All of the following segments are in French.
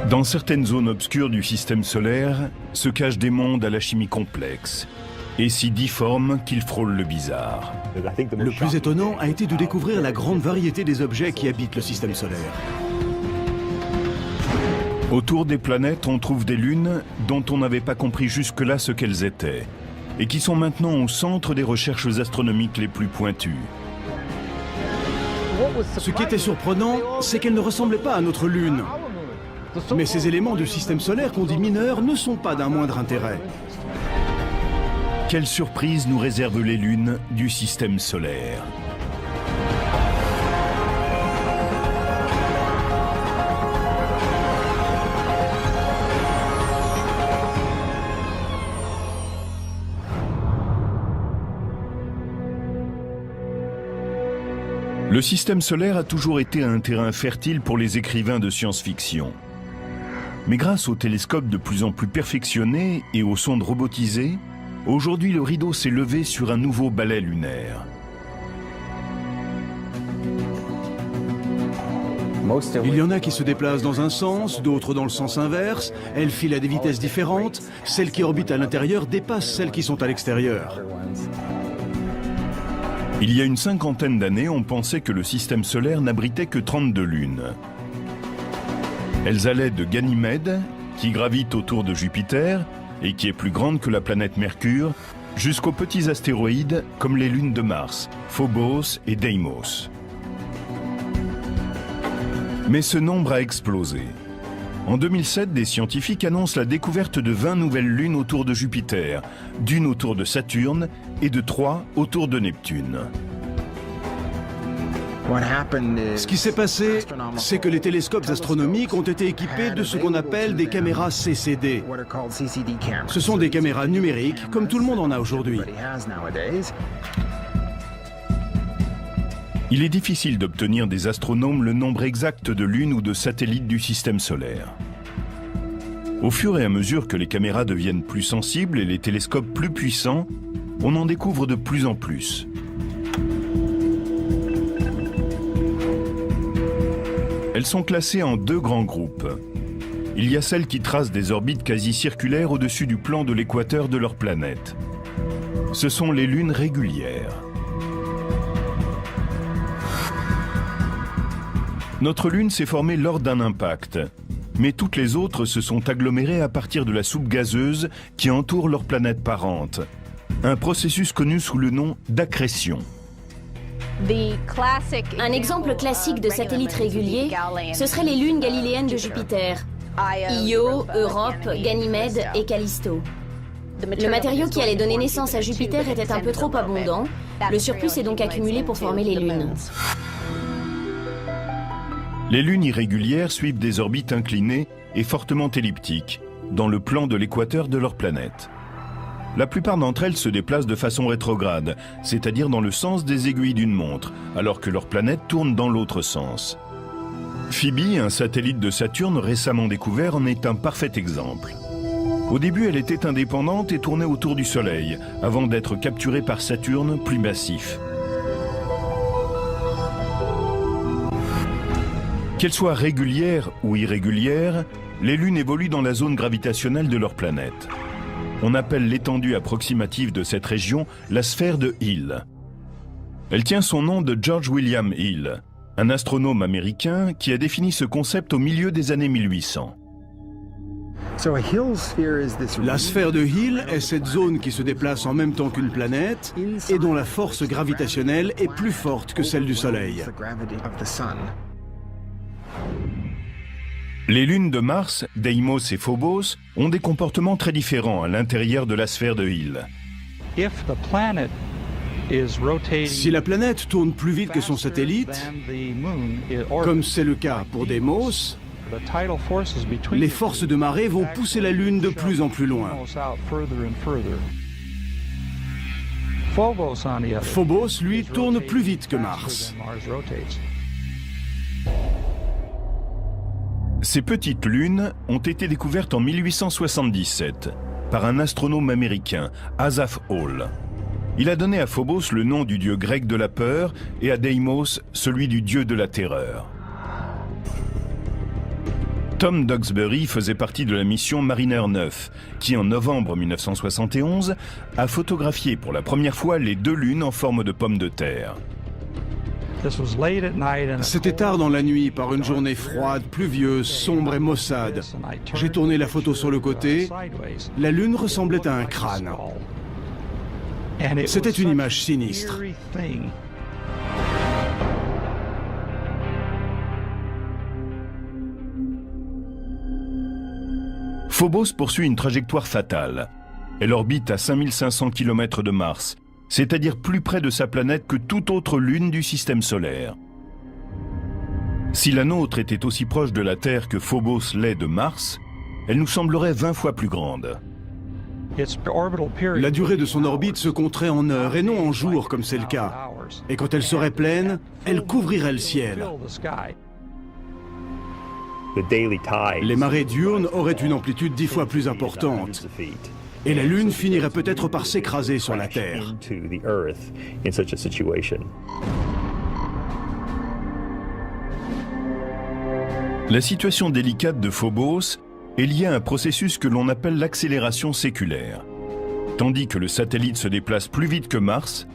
Dans certaines zones obscures du système solaire se cachent des mondes à la chimie complexe et si difformes qu'ils frôlent le bizarre. Le plus étonnant a été de découvrir la grande variété des objets qui habitent le système solaire. Autour des planètes, on trouve des lunes dont on n'avait pas compris jusque-là ce qu'elles étaient et qui sont maintenant au centre des recherches astronomiques les plus pointues. Ce qui était surprenant, c'est qu'elle ne ressemblait pas à notre Lune. Mais ces éléments du système solaire qu'on dit mineurs ne sont pas d'un moindre intérêt. Quelle surprise nous réservent les lunes du système solaire? Le système solaire a toujours été un terrain fertile pour les écrivains de science-fiction. Mais grâce aux télescopes de plus en plus perfectionnés et aux sondes robotisées, aujourd'hui le rideau s'est levé sur un nouveau balai lunaire. Il y en a qui se déplacent dans un sens, d'autres dans le sens inverse. Elles filent à des vitesses différentes. Celles qui orbitent à l'intérieur dépassent celles qui sont à l'extérieur. Il y a une cinquantaine d'années, on pensait que le système solaire n'abritait que 32 lunes. Elles allaient de Ganymède, qui gravite autour de Jupiter et qui est plus grande que la planète Mercure, jusqu'aux petits astéroïdes comme les lunes de Mars, Phobos et Deimos. Mais ce nombre a explosé. En 2007, des scientifiques annoncent la découverte de 20 nouvelles lunes autour de Jupiter, d'une autour de Saturne et de 3 autour de Neptune. Ce qui s'est passé, c'est que les télescopes astronomiques ont été équipés de ce qu'on appelle des caméras CCD. Ce sont des caméras numériques, comme tout le monde en a aujourd'hui. Il est difficile d'obtenir des astronomes le nombre exact de lunes ou de satellites du système solaire. Au fur et à mesure que les caméras deviennent plus sensibles et les télescopes plus puissants, on en découvre de plus en plus. Elles sont classées en 2 grands groupes. Il y a celles qui tracent des orbites quasi circulaires au-dessus du plan de l'équateur de leur planète. Ce sont les lunes régulières. Notre Lune s'est formée lors d'un impact, mais toutes les autres se sont agglomérées à partir de la soupe gazeuse qui entoure leur planète parente. Un processus connu sous le nom d'accrétion. Un exemple classique de satellite régulier, ce seraient les lunes galiléennes de Jupiter, Io, Europe, Ganymède et Callisto. Le matériau qui allait donner naissance à Jupiter était un peu trop abondant, le surplus s'est donc accumulé pour former les lunes. Les lunes irrégulières suivent des orbites inclinées et fortement elliptiques, dans le plan de l'équateur de leur planète. La plupart d'entre elles se déplacent de façon rétrograde, c'est-à-dire dans le sens des aiguilles d'une montre, alors que leur planète tourne dans l'autre sens. Phoebe, un satellite de Saturne récemment découvert, en est un parfait exemple. Au début, elle était indépendante et tournait autour du Soleil, avant d'être capturée par Saturne, plus massif. Qu'elles soient régulières ou irrégulières, les lunes évoluent dans la zone gravitationnelle de leur planète. On appelle l'étendue approximative de cette région la sphère de Hill. Elle tient son nom de George William Hill, un astronome américain qui a défini ce concept au milieu des années 1800. La sphère de Hill est cette zone qui se déplace en même temps qu'une planète et dont la force gravitationnelle est plus forte que celle du Soleil. Les lunes de Mars, Deimos et Phobos, ont des comportements très différents à l'intérieur de la sphère de Hill. Si la planète tourne plus vite que son satellite, comme c'est le cas pour Deimos, les forces de marée vont pousser la Lune de plus en plus loin. Phobos, lui, tourne plus vite que Mars. Ces petites lunes ont été découvertes en 1877 par un astronome américain, Asaph Hall. Il a donné à Phobos le nom du dieu grec de la peur et à Deimos celui du dieu de la terreur. Tom Duxbury faisait partie de la mission Mariner 9, qui en novembre 1971 a photographié pour la première fois les 2 lunes en forme de pommes de terre. C'était tard dans la nuit, par une journée froide, pluvieuse, sombre et maussade. J'ai tourné la photo sur le côté. La lune ressemblait à un crâne. C'était une image sinistre. Phobos poursuit une trajectoire fatale. Elle orbite à 5500 km de Mars, c'est-à-dire plus près de sa planète que toute autre lune du système solaire. Si la nôtre était aussi proche de la Terre que Phobos l'est de Mars, elle nous semblerait 20 fois plus grande. La durée de son orbite se compterait en heures et non en jours comme c'est le cas. Et quand elle serait pleine, elle couvrirait le ciel. Les marées diurnes auraient une amplitude 10 fois plus importante. Et la Lune finirait peut-être par s'écraser sur la Terre. La situation délicate de Phobos est liée à un processus que l'on appelle l'accélération séculaire. Tandis que le satellite se déplace plus vite que Mars,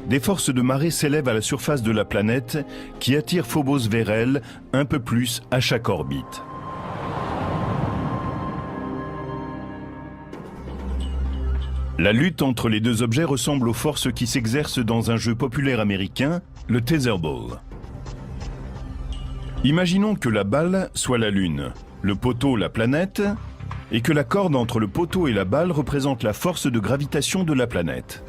des forces de marée s'élèvent à la surface de la planète qui attirent Phobos vers elle un peu plus à chaque orbite. La lutte entre les 2 objets ressemble aux forces qui s'exercent dans un jeu populaire américain, le Tetherball. Imaginons que la balle soit la Lune, le poteau la planète, et que la corde entre le poteau et la balle représente la force de gravitation de la planète.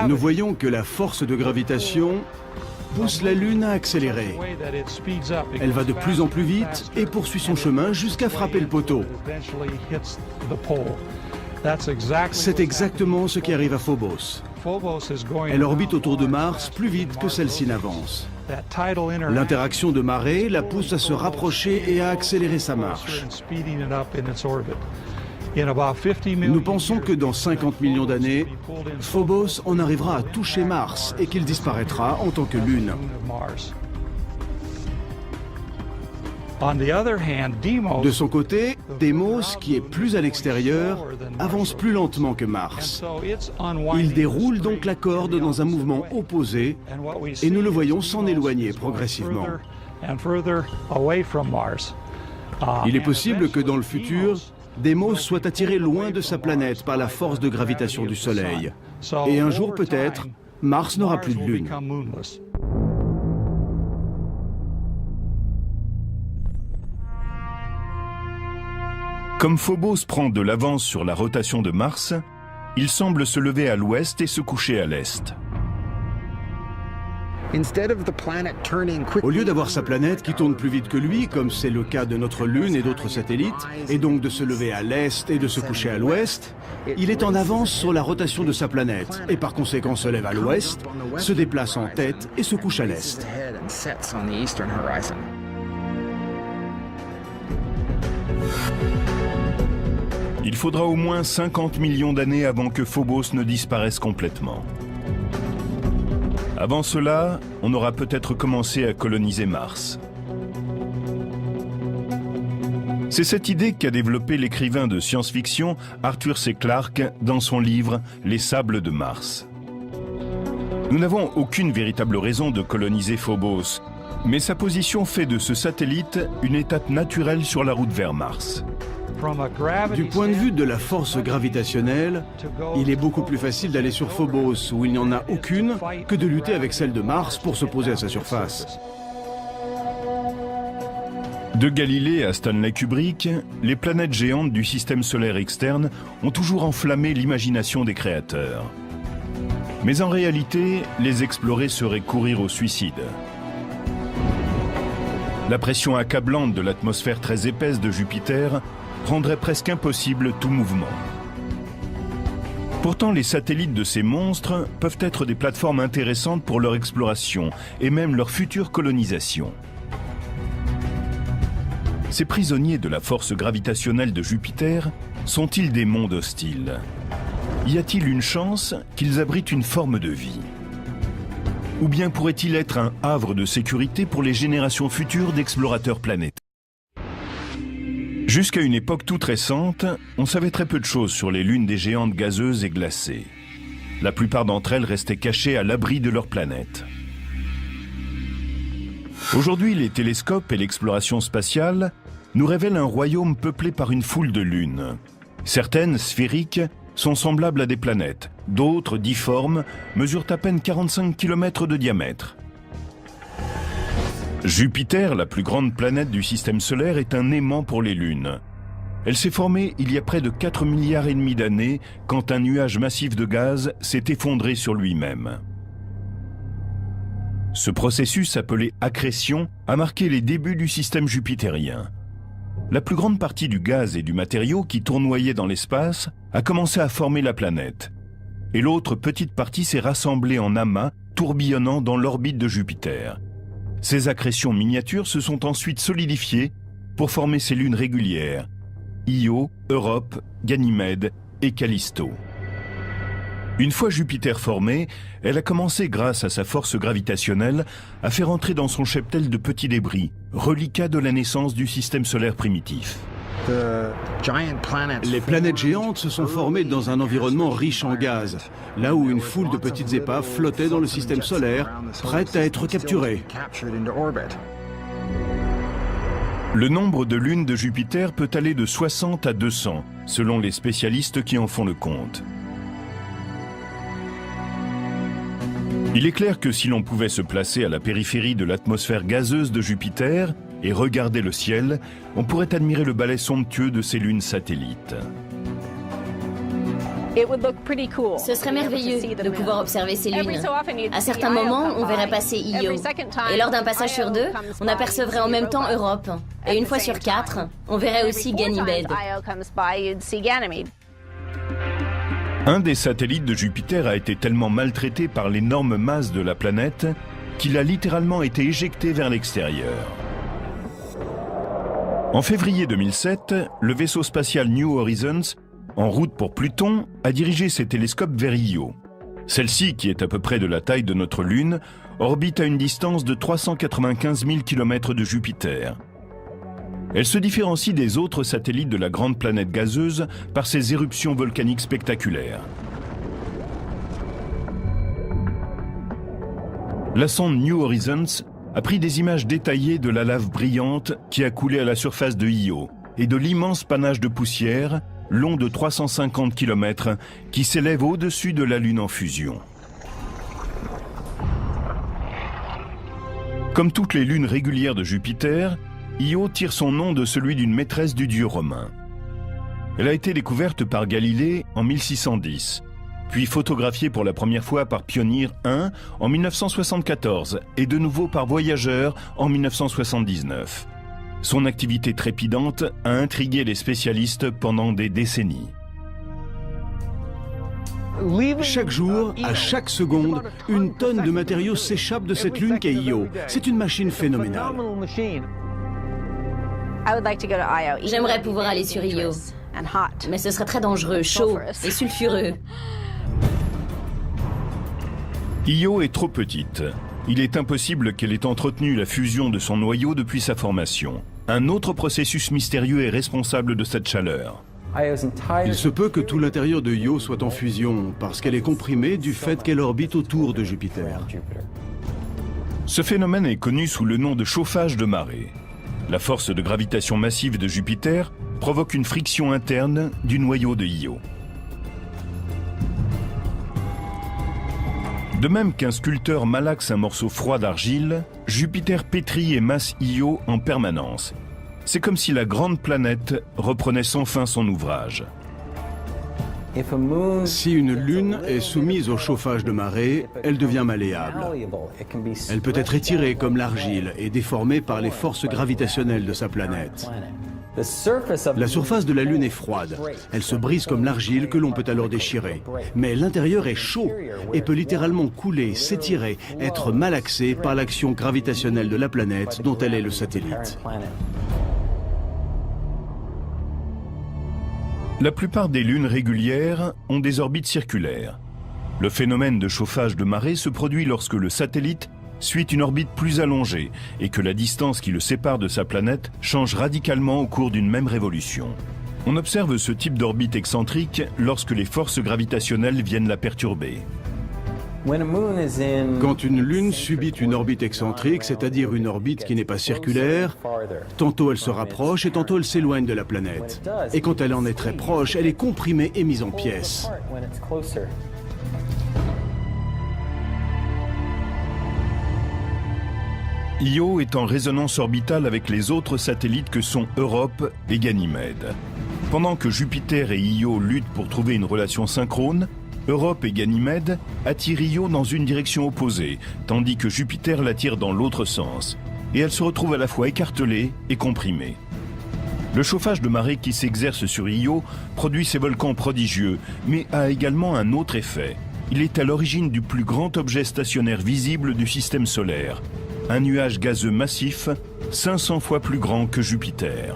Nous voyons que la force de gravitation pousse la Lune à accélérer. Elle va de plus en plus vite et poursuit son chemin jusqu'à frapper le poteau. C'est exactement ce qui arrive à Phobos. Elle orbite autour de Mars plus vite que celle-ci n'avance. L'interaction de marée la pousse à se rapprocher et à accélérer sa marche. Nous pensons que dans 50 millions d'années, Phobos en arrivera à toucher Mars et qu'il disparaîtra en tant que Lune. De son côté, Deimos, qui est plus à l'extérieur, avance plus lentement que Mars. Il déroule donc la corde dans un mouvement opposé et nous le voyons s'en éloigner progressivement. Il est possible que dans le futur, Deimos soit attiré loin de sa planète par la force de gravitation du Soleil. Et un jour peut-être, Mars n'aura plus de lune. Comme Phobos prend de l'avance sur la rotation de Mars, il semble se lever à l'ouest et se coucher à l'est. Au lieu d'avoir sa planète qui tourne plus vite que lui, comme c'est le cas de notre Lune et d'autres satellites, et donc de se lever à l'est et de se coucher à l'ouest, il est en avance sur la rotation de sa planète, et par conséquent se lève à l'ouest, se déplace en tête et se couche à l'est. Il faudra au moins 50 millions d'années avant que Phobos ne disparaisse complètement. Avant cela, on aura peut-être commencé à coloniser Mars. C'est cette idée qu'a développée l'écrivain de science-fiction Arthur C. Clarke dans son livre « Les sables de Mars ». Nous n'avons aucune véritable raison de coloniser Phobos, mais sa position fait de ce satellite une étape naturelle sur la route vers Mars. Du point de vue de la force gravitationnelle, il est beaucoup plus facile d'aller sur Phobos, où il n'y en a aucune, que de lutter avec celle de Mars pour se poser à sa surface. De Galilée à Stanley Kubrick, les planètes géantes du système solaire externe ont toujours enflammé l'imagination des créateurs. Mais en réalité, les explorer serait courir au suicide. La pression accablante de l'atmosphère très épaisse de Jupiter rendrait presque impossible tout mouvement. Pourtant, les satellites de ces monstres peuvent être des plateformes intéressantes pour leur exploration et même leur future colonisation. Ces prisonniers de la force gravitationnelle de Jupiter sont-ils des mondes hostiles? Y a-t-il une chance qu'ils abritent une forme de vie? Ou bien pourrait-il être un havre de sécurité pour les générations futures d'explorateurs planétaires? Jusqu'à une époque toute récente, on savait très peu de choses sur les lunes des géantes gazeuses et glacées. La plupart d'entre elles restaient cachées à l'abri de leur planète. Aujourd'hui, les télescopes et l'exploration spatiale nous révèlent un royaume peuplé par une foule de lunes. Certaines, sphériques, sont semblables à des planètes. D'autres, difformes, mesurent à peine 45 km de diamètre. Jupiter, la plus grande planète du système solaire, est un aimant pour les lunes. Elle s'est formée il y a près de 4,5 milliards d'années quand un nuage massif de gaz s'est effondré sur lui-même. Ce processus, appelé accrétion, a marqué les débuts du système jupitérien. La plus grande partie du gaz et du matériau qui tournoyait dans l'espace a commencé à former la planète. Et l'autre petite partie s'est rassemblée en amas, tourbillonnant dans l'orbite de Jupiter. Ces accrétions miniatures se sont ensuite solidifiées pour former ces lunes régulières, Io, Europe, Ganymède et Callisto. Une fois Jupiter formée, elle a commencé, grâce à sa force gravitationnelle, à faire entrer dans son cheptel de petits débris, reliquats de la naissance du système solaire primitif. Les planètes géantes se sont formées dans un environnement riche en gaz, là où une foule de petites épaves flottait dans le système solaire, prêtes à être capturées. Le nombre de lunes de Jupiter peut aller de 60 à 200, selon les spécialistes qui en font le compte. Il est clair que si l'on pouvait se placer à la périphérie de l'atmosphère gazeuse de Jupiter et regarder le ciel, on pourrait admirer le balai somptueux de ces lunes satellites. Ce serait merveilleux de pouvoir observer ces lunes. À certains moments, on verrait passer Io. Et lors d'un passage sur deux, on apercevrait en même temps Europe. Et une fois sur 4, on verrait aussi Ganymède. Un des satellites de Jupiter a été tellement maltraité par l'énorme masse de la planète qu'il a littéralement été éjecté vers l'extérieur. En février 2007, le vaisseau spatial New Horizons, en route pour Pluton, a dirigé ses télescopes vers Io. Celle-ci, qui est à peu près de la taille de notre Lune, orbite à une distance de 395 000 km de Jupiter. Elle se différencie des autres satellites de la grande planète gazeuse par ses éruptions volcaniques spectaculaires. La sonde New Horizons a pris des images détaillées de la lave brillante qui a coulé à la surface de Io et de l'immense panache de poussière, long de 350 km, qui s'élève au-dessus de la Lune en fusion. Comme toutes les lunes régulières de Jupiter, Io tire son nom de celui d'une maîtresse du dieu romain. Elle a été découverte par Galilée en 1610, puis photographiée pour la première fois par Pioneer 1 en 1974 et de nouveau par Voyager en 1979. Son activité trépidante a intrigué les spécialistes pendant des décennies. Chaque jour, à chaque seconde, une tonne de matériaux s'échappe de cette lune qu'est Io. C'est une machine phénoménale. J'aimerais pouvoir aller sur Io, mais ce serait très dangereux, chaud et sulfureux. Io est trop petite. Il est impossible qu'elle ait entretenu la fusion de son noyau depuis sa formation. Un autre processus mystérieux est responsable de cette chaleur. Il se peut que tout l'intérieur de Io soit en fusion, parce qu'elle est comprimée du fait qu'elle orbite autour de Jupiter. Ce phénomène est connu sous le nom de chauffage de marée. La force de gravitation massive de Jupiter provoque une friction interne du noyau de Io. De même qu'un sculpteur malaxe un morceau froid d'argile, Jupiter pétrit et masse Io en permanence. C'est comme si la grande planète reprenait sans fin son ouvrage. Si une lune est soumise au chauffage de marée, elle devient malléable. Elle peut être étirée comme l'argile et déformée par les forces gravitationnelles de sa planète. La surface de la Lune est froide. Elle se brise comme l'argile que l'on peut alors déchirer. Mais l'intérieur est chaud et peut littéralement couler, s'étirer, être malaxé par l'action gravitationnelle de la planète dont elle est le satellite. La plupart des lunes régulières ont des orbites circulaires. Le phénomène de chauffage de marée se produit lorsque le satellite suit une orbite plus allongée et que la distance qui le sépare de sa planète change radicalement au cours d'une même révolution. On observe ce type d'orbite excentrique lorsque les forces gravitationnelles viennent la perturber. Quand une lune subit une orbite excentrique, c'est-à-dire une orbite qui n'est pas circulaire, tantôt elle se rapproche et tantôt elle s'éloigne de la planète. Et quand elle en est très proche, elle est comprimée et mise en pièces. Io est en résonance orbitale avec les autres satellites que sont Europe et Ganymède. Pendant que Jupiter et Io luttent pour trouver une relation synchrone, Europe et Ganymède attirent Io dans une direction opposée, tandis que Jupiter l'attire dans l'autre sens, et elle se retrouve à la fois écartelée et comprimée. Le chauffage de marée qui s'exerce sur Io produit ces volcans prodigieux, mais a également un autre effet. Il est à l'origine du plus grand objet stationnaire visible du système solaire, un nuage gazeux massif, 500 fois plus grand que Jupiter.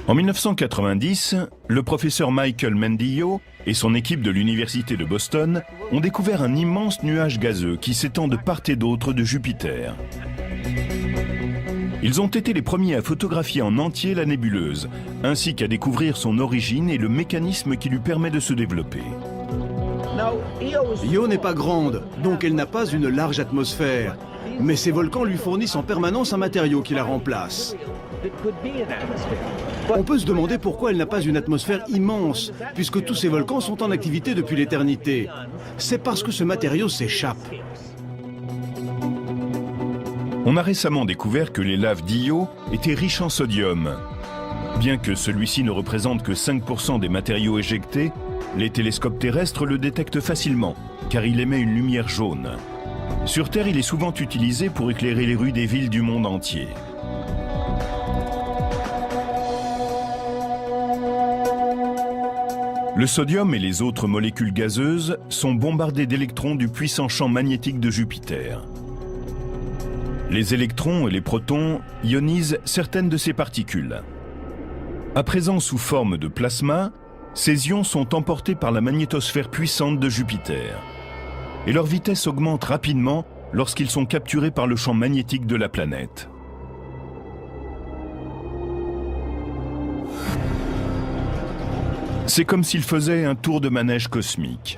En 1990, le professeur Michael Mendillo et son équipe de l'université de Boston ont découvert un immense nuage gazeux qui s'étend de part et d'autre de Jupiter. Ils ont été les premiers à photographier en entier la nébuleuse, ainsi qu'à découvrir son origine et le mécanisme qui lui permet de se développer. Io n'est pas grande, donc elle n'a pas une large atmosphère. Mais ces volcans lui fournissent en permanence un matériau qui la remplace. On peut se demander pourquoi elle n'a pas une atmosphère immense, puisque tous ces volcans sont en activité depuis l'éternité. C'est parce que ce matériau s'échappe. On a récemment découvert que les laves d'Io étaient riches en sodium. Bien que celui-ci ne représente que 5% des matériaux éjectés, les télescopes terrestres le détectent facilement, car il émet une lumière jaune. Sur Terre, il est souvent utilisé pour éclairer les rues des villes du monde entier. Le sodium et les autres molécules gazeuses sont bombardés d'électrons du puissant champ magnétique de Jupiter. Les électrons et les protons ionisent certaines de ces particules. À présent sous forme de plasma, ces ions sont emportés par la magnétosphère puissante de Jupiter. Et leur vitesse augmente rapidement lorsqu'ils sont capturés par le champ magnétique de la planète. C'est comme s'ils faisaient un tour de manège cosmique.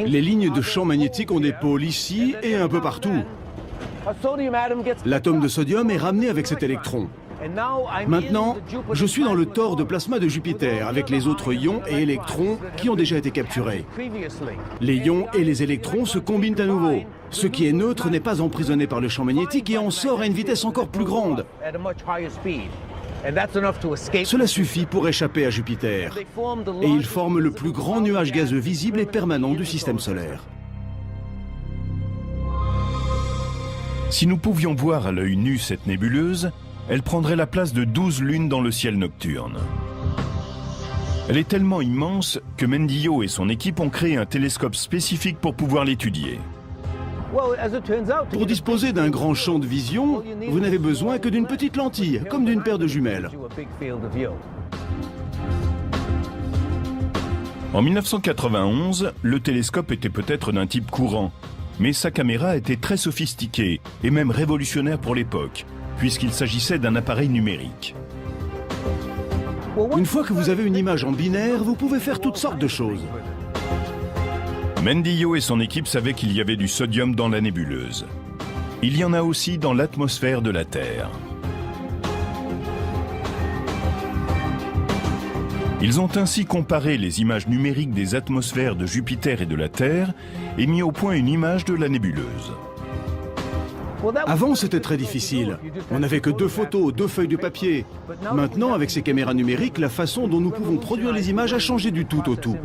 Les lignes de champ magnétique ont des pôles ici et un peu partout. L'atome de sodium est ramené avec cet électron. Maintenant, je suis dans le tore de plasma de Jupiter avec les autres ions et électrons qui ont déjà été capturés. Les ions et les électrons se combinent à nouveau. Ce qui est neutre n'est pas emprisonné par le champ magnétique et en sort à une vitesse encore plus grande. Cela suffit pour échapper à Jupiter. Et ils forment le plus grand nuage gazeux visible et permanent du système solaire. Si nous pouvions voir à l'œil nu cette nébuleuse, elle prendrait la place de 12 lunes dans le ciel nocturne. Elle est tellement immense que Mendillo et son équipe ont créé un télescope spécifique pour pouvoir l'étudier. Pour disposer d'un grand champ de vision, vous n'avez besoin que d'une petite lentille, comme d'une paire de jumelles. En 1991, le télescope était peut-être d'un type courant, mais sa caméra était très sophistiquée et même révolutionnaire pour l'époque, puisqu'il s'agissait d'un appareil numérique. Une fois que vous avez une image en binaire, vous pouvez faire toutes sortes de choses. Mendillo et son équipe savaient qu'il y avait du sodium dans la nébuleuse. Il y en a aussi dans l'atmosphère de la Terre. Ils ont ainsi comparé les images numériques des atmosphères de Jupiter et de la Terre et mis au point une image de la nébuleuse. Avant, c'était très difficile. On n'avait que 2 photos, 2 feuilles de papier. Maintenant, avec ces caméras numériques, la façon dont nous pouvons produire les images a changé du tout au tout.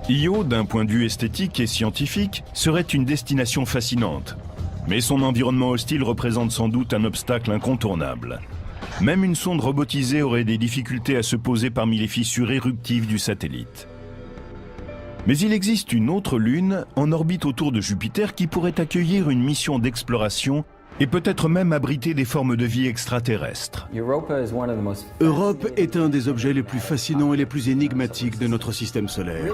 Io, d'un point de vue esthétique et scientifique, serait une destination fascinante. Mais son environnement hostile représente sans doute un obstacle incontournable. Même une sonde robotisée aurait des difficultés à se poser parmi les fissures éruptives du satellite. Mais il existe une autre lune en orbite autour de Jupiter qui pourrait accueillir une mission d'exploration et peut-être même abriter des formes de vie extraterrestres. Europe est un des objets les plus fascinants et les plus énigmatiques de notre système solaire.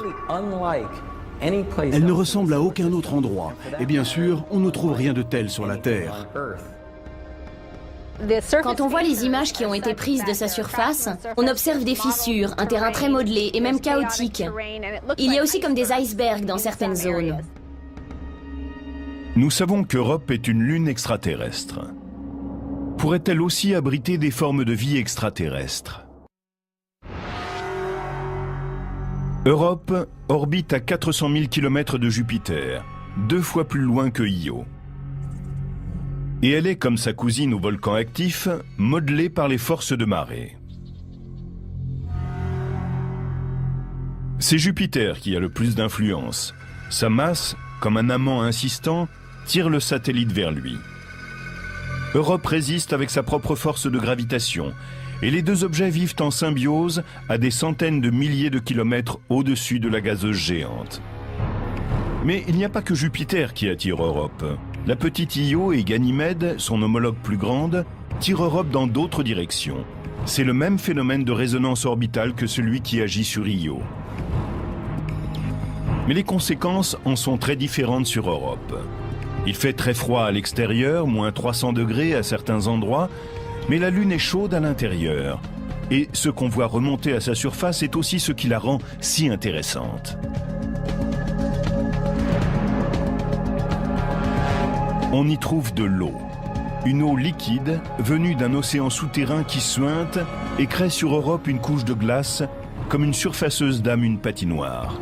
Elle ne ressemble à aucun autre endroit, et bien sûr, on ne trouve rien de tel sur la Terre. Quand on voit les images qui ont été prises de sa surface, on observe des fissures, un terrain très modelé et même chaotique. Il y a aussi comme des icebergs dans certaines zones. Nous savons qu'Europe est une lune extraterrestre. Pourrait-elle aussi abriter des formes de vie extraterrestres? Europe orbite à 400 000 km de Jupiter, 2 fois plus loin que Io. Et elle est, comme sa cousine au volcan actif, modelée par les forces de marée. C'est Jupiter qui a le plus d'influence. Sa masse, comme un amant insistant, tire le satellite vers lui. Europe résiste avec sa propre force de gravitation, et les deux objets vivent en symbiose à des centaines de milliers de kilomètres au-dessus de la gazeuse géante. Mais il n'y a pas que Jupiter qui attire Europe. La petite Io et Ganymède, son homologue plus grande, tirent Europe dans d'autres directions. C'est le même phénomène de résonance orbitale que celui qui agit sur Io. Mais les conséquences en sont très différentes sur Europe. Il fait très froid à l'extérieur, moins 300 degrés à certains endroits, mais la Lune est chaude à l'intérieur. Et ce qu'on voit remonter à sa surface est aussi ce qui la rend si intéressante. On y trouve de l'eau. Une eau liquide venue d'un océan souterrain qui suinte et crée sur Europe une couche de glace comme une surfaceuse dame une patinoire.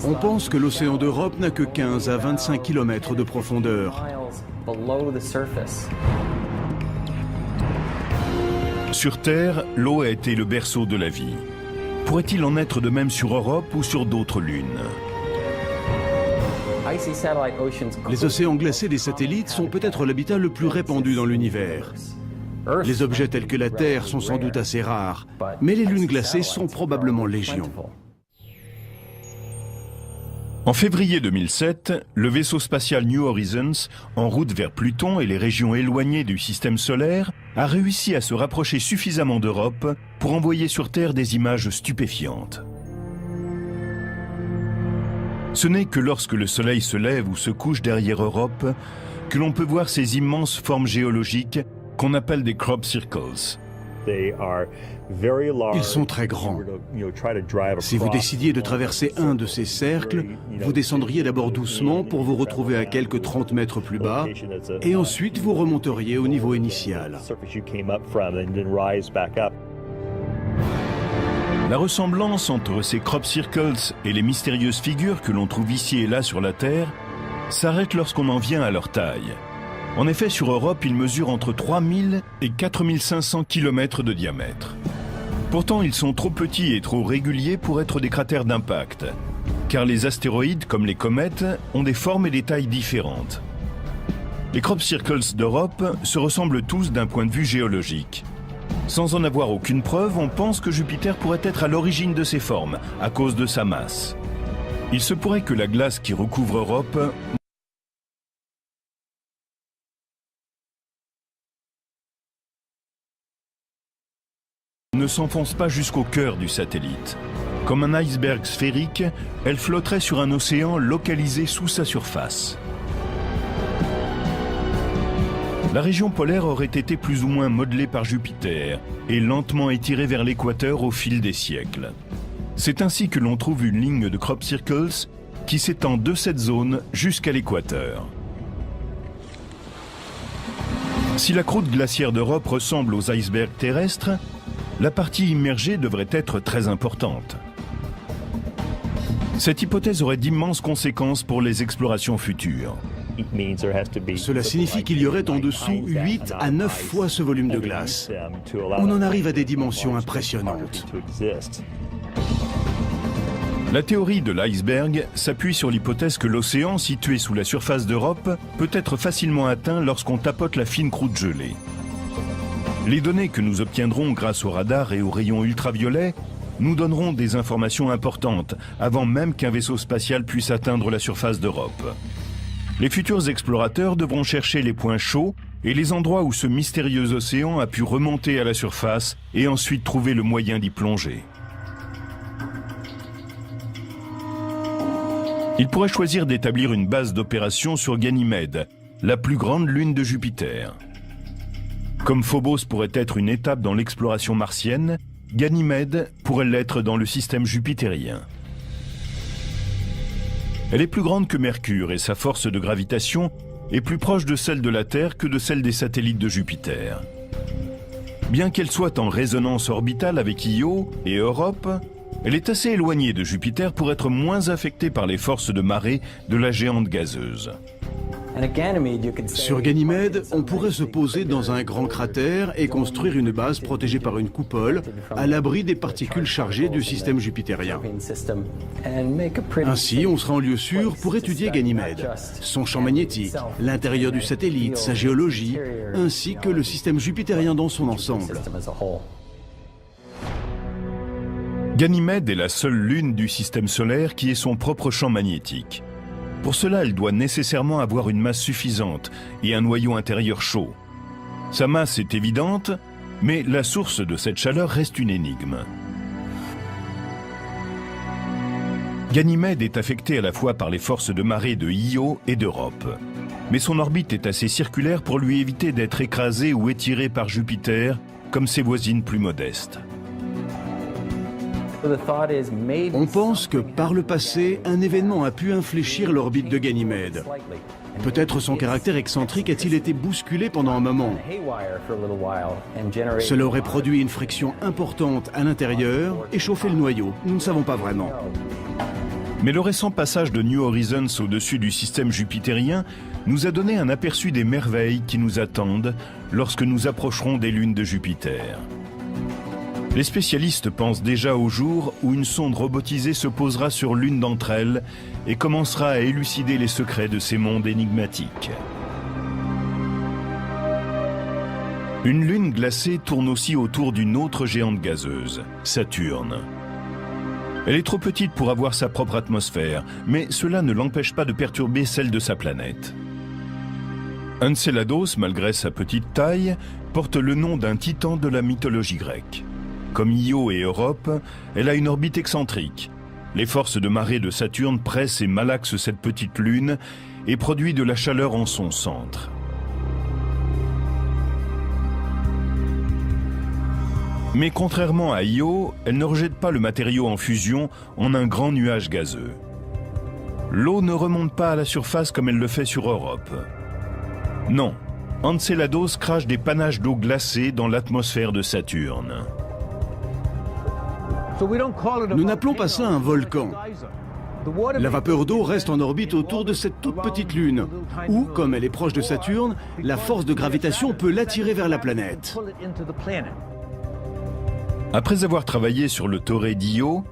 On pense que l'océan d'Europe n'a que 15 à 25 km de profondeur. Sur Terre, l'eau a été le berceau de la vie. Pourrait-il en être de même sur Europe ou sur d'autres lunes ? Les océans glacés des satellites sont peut-être l'habitat le plus répandu dans l'univers. Les objets tels que la Terre sont sans doute assez rares, mais les lunes glacées sont probablement légion. En février 2007, le vaisseau spatial New Horizons, en route vers Pluton et les régions éloignées du système solaire, a réussi à se rapprocher suffisamment d'Europe pour envoyer sur Terre des images stupéfiantes. Ce n'est que lorsque le Soleil se lève ou se couche derrière Europe que l'on peut voir ces immenses formes géologiques qu'on appelle des crop circles. Ils sont très grands. Si vous décidiez de traverser un de ces cercles, vous descendriez d'abord doucement pour vous retrouver à quelques 30 mètres plus bas, et ensuite vous remonteriez au niveau initial. La ressemblance entre ces crop circles et les mystérieuses figures que l'on trouve ici et là sur la Terre s'arrête lorsqu'on en vient à leur taille. En effet, sur Europe, ils mesurent entre 3000 et 4500 km de diamètre. Pourtant, ils sont trop petits et trop réguliers pour être des cratères d'impact, car les astéroïdes, comme les comètes, ont des formes et des tailles différentes. Les crop circles d'Europe se ressemblent tous d'un point de vue géologique. Sans en avoir aucune preuve, on pense que Jupiter pourrait être à l'origine de ces formes, à cause de sa masse. Il se pourrait que la glace qui recouvre Europe ne s'enfonce pas jusqu'au cœur du satellite. Comme un iceberg sphérique, elle flotterait sur un océan localisé sous sa surface. La région polaire aurait été plus ou moins modelée par Jupiter et lentement étirée vers l'équateur au fil des siècles. C'est ainsi que l'on trouve une ligne de crop circles qui s'étend de cette zone jusqu'à l'équateur. Si la croûte glaciaire d'Europe ressemble aux icebergs terrestres, la partie immergée devrait être très importante. Cette hypothèse aurait d'immenses conséquences pour les explorations futures. Cela signifie qu'il y aurait en dessous 8 à 9 fois ce volume de glace. On en arrive à des dimensions impressionnantes. La théorie de l'iceberg s'appuie sur l'hypothèse que l'océan, situé sous la surface d'Europe, peut être facilement atteint lorsqu'on tapote la fine croûte gelée. Les données que nous obtiendrons grâce au radar et aux rayons ultraviolets nous donneront des informations importantes avant même qu'un vaisseau spatial puisse atteindre la surface d'Europe. Les futurs explorateurs devront chercher les points chauds et les endroits où ce mystérieux océan a pu remonter à la surface et ensuite trouver le moyen d'y plonger. Ils pourraient choisir d'établir une base d'opération sur Ganymède, la plus grande lune de Jupiter. Comme Phobos pourrait être une étape dans l'exploration martienne, Ganymède pourrait l'être dans le système jupitérien. Elle est plus grande que Mercure et sa force de gravitation est plus proche de celle de la Terre que de celle des satellites de Jupiter. Bien qu'elle soit en résonance orbitale avec Io et Europe, elle est assez éloignée de Jupiter pour être moins affectée par les forces de marée de la géante gazeuse. Sur Ganymède, on pourrait se poser dans un grand cratère et construire une base protégée par une coupole à l'abri des particules chargées du système jupitérien. Ainsi, on sera en lieu sûr pour étudier Ganymède, son champ magnétique, l'intérieur du satellite, sa géologie, ainsi que le système jupitérien dans son ensemble. Ganymède est la seule lune du système solaire qui ait son propre champ magnétique. Pour cela, elle doit nécessairement avoir une masse suffisante et un noyau intérieur chaud. Sa masse est évidente, mais la source de cette chaleur reste une énigme. Ganymède est affectée à la fois par les forces de marée de Io et d'Europe. Mais son orbite est assez circulaire pour lui éviter d'être écrasée ou étirée par Jupiter, comme ses voisines plus modestes. On pense que par le passé, un événement a pu infléchir l'orbite de Ganymède. Peut-être son caractère excentrique a-t-il été bousculé pendant un moment. Cela aurait produit une friction importante à l'intérieur et chauffé le noyau. Nous ne savons pas vraiment. Mais le récent passage de New Horizons au-dessus du système jupitérien nous a donné un aperçu des merveilles qui nous attendent lorsque nous approcherons des lunes de Jupiter. Les spécialistes pensent déjà au jour où une sonde robotisée se posera sur l'une d'entre elles et commencera à élucider les secrets de ces mondes énigmatiques. Une lune glacée tourne aussi autour d'une autre géante gazeuse, Saturne. Elle est trop petite pour avoir sa propre atmosphère, mais cela ne l'empêche pas de perturber celle de sa planète. Enceladus, malgré sa petite taille, porte le nom d'un titan de la mythologie grecque. Comme Io et Europe, elle a une orbite excentrique. Les forces de marée de Saturne pressent et malaxent cette petite lune et produisent de la chaleur en son centre. Mais contrairement à Io, elle ne rejette pas le matériau en fusion en un grand nuage gazeux. L'eau ne remonte pas à la surface comme elle le fait sur Europe. Non, Enceladus crache des panaches d'eau glacée dans l'atmosphère de Saturne. Nous n'appelons pas ça un volcan. La vapeur d'eau reste en orbite autour de cette toute petite lune, où, comme elle est proche de Saturne, la force de gravitation peut l'attirer vers la planète. Après avoir travaillé sur le Torrey d'Io,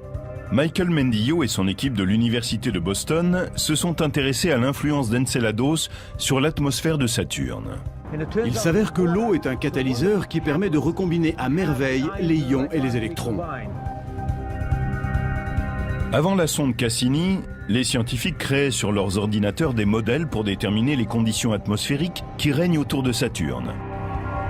Michael Mendillo et son équipe de l'Université de Boston se sont intéressés à l'influence d'Enceladus sur l'atmosphère de Saturne. Il s'avère que l'eau est un catalyseur qui permet de recombiner à merveille les ions et les électrons. Avant la sonde Cassini, les scientifiques créaient sur leurs ordinateurs des modèles pour déterminer les conditions atmosphériques qui règnent autour de Saturne.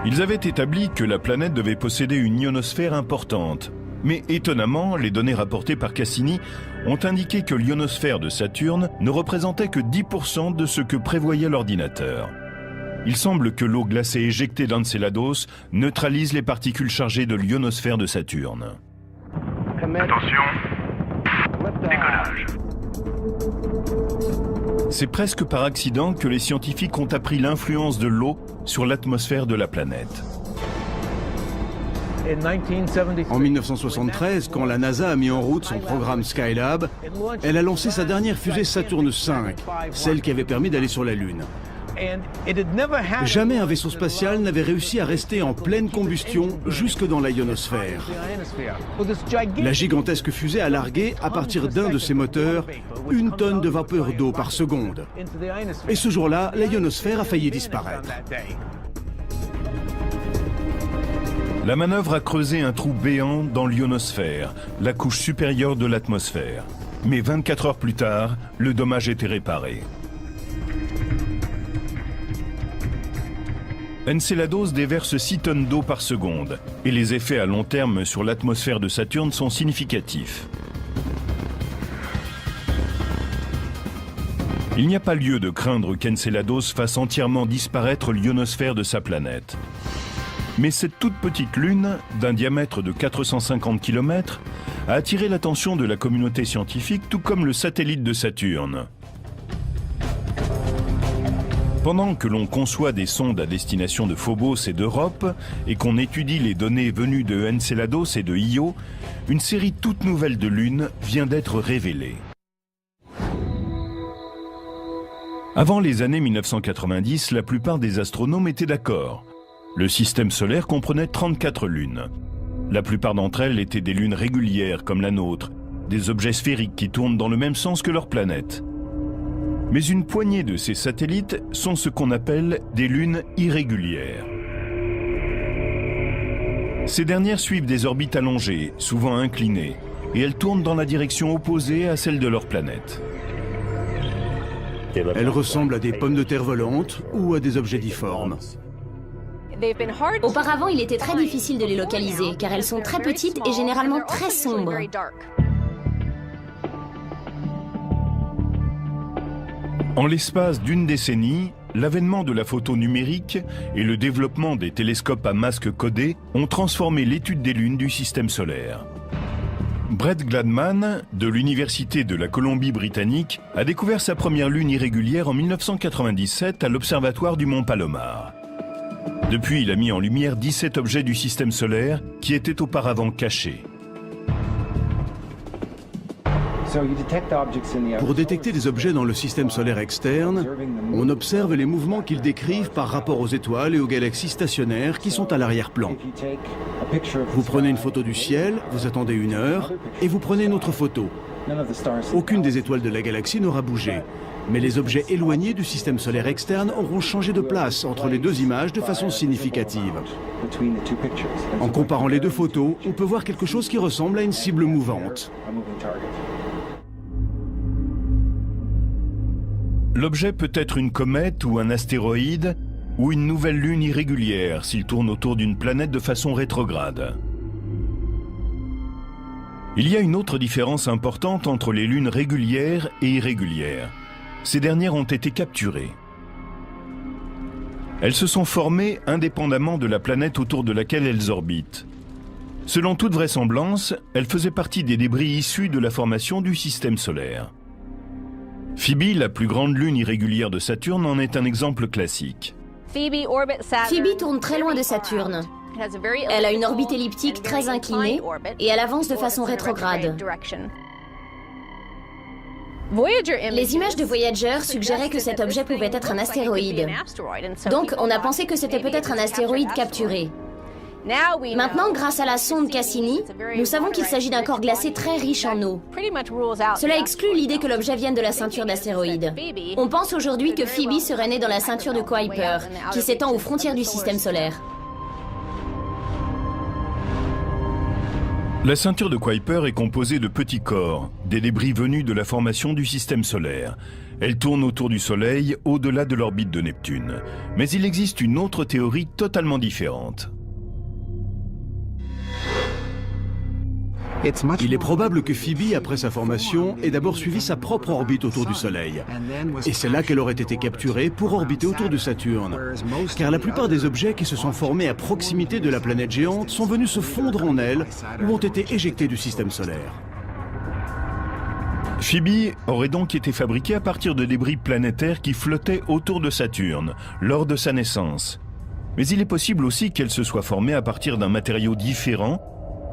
Ils avaient établi que la planète devait posséder une ionosphère importante. Mais étonnamment, les données rapportées par Cassini ont indiqué que l'ionosphère de Saturne ne représentait que 10% de ce que prévoyait l'ordinateur. Il semble que l'eau glacée éjectée d'Enceladus neutralise les particules chargées de l'ionosphère de Saturne. Attention, décollage. C'est presque par accident que les scientifiques ont appris l'influence de l'eau sur l'atmosphère de la planète. En 1973, quand la NASA a mis en route son programme Skylab, elle a lancé sa dernière fusée Saturne V, celle qui avait permis d'aller sur la Lune. Jamais un vaisseau spatial n'avait réussi à rester en pleine combustion jusque dans la ionosphère. La gigantesque fusée a largué, à partir d'un de ses moteurs, 1 tonne de vapeur d'eau par seconde. Et ce jour-là, la ionosphère a failli disparaître. La manœuvre a creusé un trou béant dans l'ionosphère, la couche supérieure de l'atmosphère. Mais 24 heures plus tard, le dommage était réparé. Enceladus déverse 6 tonnes d'eau par seconde et les effets à long terme sur l'atmosphère de Saturne sont significatifs. Il n'y a pas lieu de craindre qu'Enceladus fasse entièrement disparaître l'ionosphère de sa planète. Mais cette toute petite lune, d'un diamètre de 450 km, a attiré l'attention de la communauté scientifique, tout comme le satellite de Saturne. Pendant que l'on conçoit des sondes à destination de Phobos et d'Europe, et qu'on étudie les données venues de Enceladus et de Io, une série toute nouvelle de lunes vient d'être révélée. Avant les années 1990, la plupart des astronomes étaient d'accord. Le système solaire comprenait 34 lunes. La plupart d'entre elles étaient des lunes régulières comme la nôtre, des objets sphériques qui tournent dans le même sens que leur planète. Mais une poignée de ces satellites sont ce qu'on appelle des lunes irrégulières. Ces dernières suivent des orbites allongées, souvent inclinées, et elles tournent dans la direction opposée à celle de leur planète. Elles ressemblent à des pommes de terre volantes ou à des objets difformes. Auparavant, il était très difficile de les localiser, car elles sont très petites et généralement très sombres. En l'espace d'une décennie, l'avènement de la photo numérique et le développement des télescopes à masque codé ont transformé l'étude des lunes du système solaire. Brett Gladman, de l'Université de la Colombie-Britannique, a découvert sa première lune irrégulière en 1997 à l'Observatoire du Mont Palomar. Depuis, il a mis en lumière 17 objets du système solaire qui étaient auparavant cachés. Pour détecter des objets dans le système solaire externe, on observe les mouvements qu'ils décrivent par rapport aux étoiles et aux galaxies stationnaires qui sont à l'arrière-plan. Vous prenez une photo du ciel, vous attendez 1 heure, et vous prenez une autre photo. Aucune des étoiles de la galaxie n'aura bougé, mais les objets éloignés du système solaire externe auront changé de place entre les 2 images de façon significative. En comparant les 2 photos, on peut voir quelque chose qui ressemble à une cible mouvante. L'objet peut être une comète ou un astéroïde, ou une nouvelle lune irrégulière s'il tourne autour d'une planète de façon rétrograde. Il y a une autre différence importante entre les lunes régulières et irrégulières. Ces dernières ont été capturées. Elles se sont formées indépendamment de la planète autour de laquelle elles orbitent. Selon toute vraisemblance, elles faisaient partie des débris issus de la formation du système solaire. Phoebe, la plus grande lune irrégulière de Saturne, en est un exemple classique. Phoebe tourne très loin de Saturne. Elle a une orbite elliptique très inclinée et elle avance de façon rétrograde. Les images de Voyager suggéraient que cet objet pouvait être un astéroïde. Donc, on a pensé que c'était peut-être un astéroïde capturé. Maintenant, grâce à la sonde Cassini, nous savons qu'il s'agit d'un corps glacé très riche en eau. Cela exclut l'idée que l'objet vienne de la ceinture d'astéroïdes. On pense aujourd'hui que Phoebe serait née dans la ceinture de Kuiper, qui s'étend aux frontières du système solaire. La ceinture de Kuiper est composée de petits corps, des débris venus de la formation du système solaire. Elle tourne autour du Soleil, au-delà de l'orbite de Neptune. Mais il existe une autre théorie totalement différente. Il est probable que Phoebe, après sa formation, ait d'abord suivi sa propre orbite autour du Soleil. Et c'est là qu'elle aurait été capturée pour orbiter autour de Saturne. Car la plupart des objets qui se sont formés à proximité de la planète géante sont venus se fondre en elle ou ont été éjectés du système solaire. Phoebe aurait donc été fabriquée à partir de débris planétaires qui flottaient autour de Saturne, lors de sa naissance. Mais il est possible aussi qu'elle se soit formée à partir d'un matériau différent,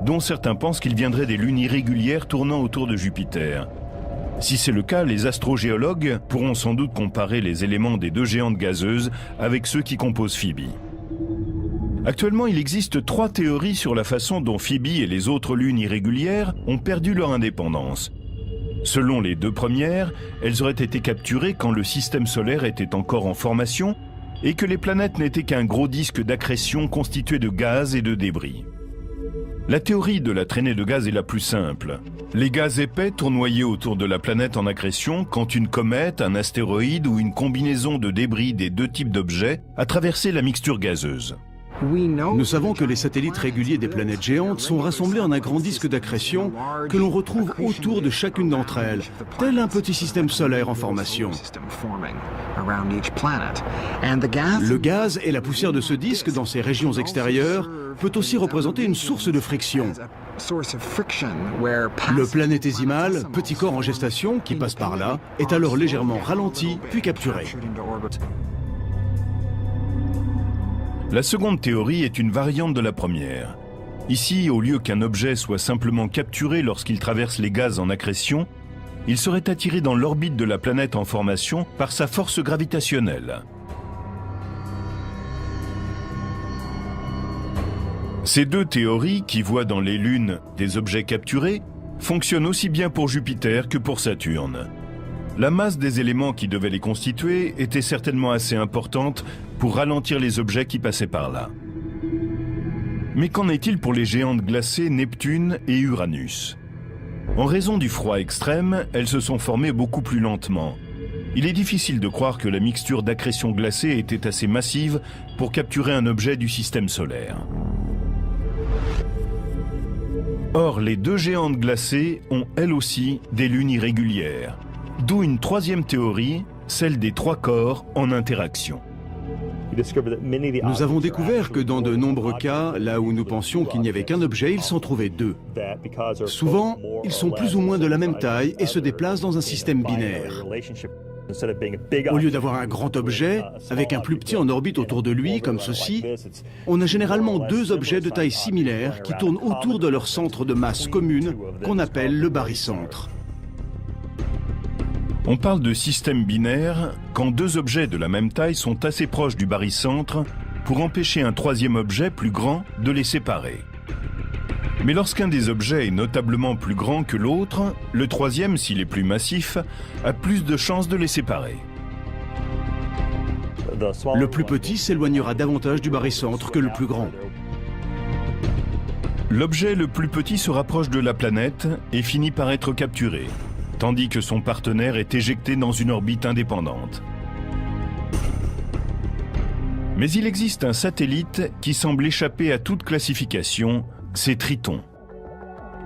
dont certains pensent qu'il viendrait des lunes irrégulières tournant autour de Jupiter. Si c'est le cas, les astrogéologues pourront sans doute comparer les éléments des 2 géantes gazeuses avec ceux qui composent Phoebe. Actuellement, il existe 3 théories sur la façon dont Phoebe et les autres lunes irrégulières ont perdu leur indépendance. Selon les 2 premières, elles auraient été capturées quand le système solaire était encore en formation et que les planètes n'étaient qu'un gros disque d'accrétion constitué de gaz et de débris. La théorie de la traînée de gaz est la plus simple. Les gaz épais tournoyaient autour de la planète en accrétion quand une comète, un astéroïde ou une combinaison de débris des deux types d'objets a traversé la mixture gazeuse. Nous savons que les satellites réguliers des planètes géantes sont rassemblés en un grand disque d'accrétion que l'on retrouve autour de chacune d'entre elles, tel un petit système solaire en formation. Le gaz et la poussière de ce disque dans ses régions extérieures peut aussi représenter une source de friction. Le planétésimal, petit corps en gestation qui passe par là, est alors légèrement ralenti puis capturé. La seconde théorie est une variante de la première. Ici, au lieu qu'un objet soit simplement capturé lorsqu'il traverse les gaz en accrétion, il serait attiré dans l'orbite de la planète en formation par sa force gravitationnelle. Ces deux théories, qui voient dans les lunes des objets capturés, fonctionnent aussi bien pour Jupiter que pour Saturne. La masse des éléments qui devaient les constituer était certainement assez importante pour ralentir les objets qui passaient par là. Mais qu'en est-il pour les géantes glacées Neptune et Uranus? En raison du froid extrême, elles se sont formées beaucoup plus lentement. Il est difficile de croire que la mixture d'accrétion glacée était assez massive pour capturer un objet du système solaire. Or, les deux géantes glacées ont elles aussi des lunes irrégulières, d'où une troisième théorie, celle des trois corps en interaction. Nous avons découvert que dans de nombreux cas, là où nous pensions qu'il n'y avait qu'un objet, il s'en trouvait deux. Souvent, ils sont plus ou moins de la même taille et se déplacent dans un système binaire. Au lieu d'avoir un grand objet, avec un plus petit en orbite autour de lui, comme ceci, on a généralement deux objets de taille similaire qui tournent autour de leur centre de masse commune, qu'on appelle le barycentre. On parle de système binaire quand deux objets de la même taille sont assez proches du barycentre pour empêcher un troisième objet plus grand de les séparer. Mais lorsqu'un des objets est notablement plus grand que l'autre, le troisième, s'il est plus massif, a plus de chances de les séparer. Le plus petit s'éloignera davantage du barycentre que le plus grand. L'objet le plus petit se rapproche de la planète et finit par être capturé, tandis que son partenaire est éjecté dans une orbite indépendante. Mais il existe un satellite qui semble échapper à toute classification, c'est Triton.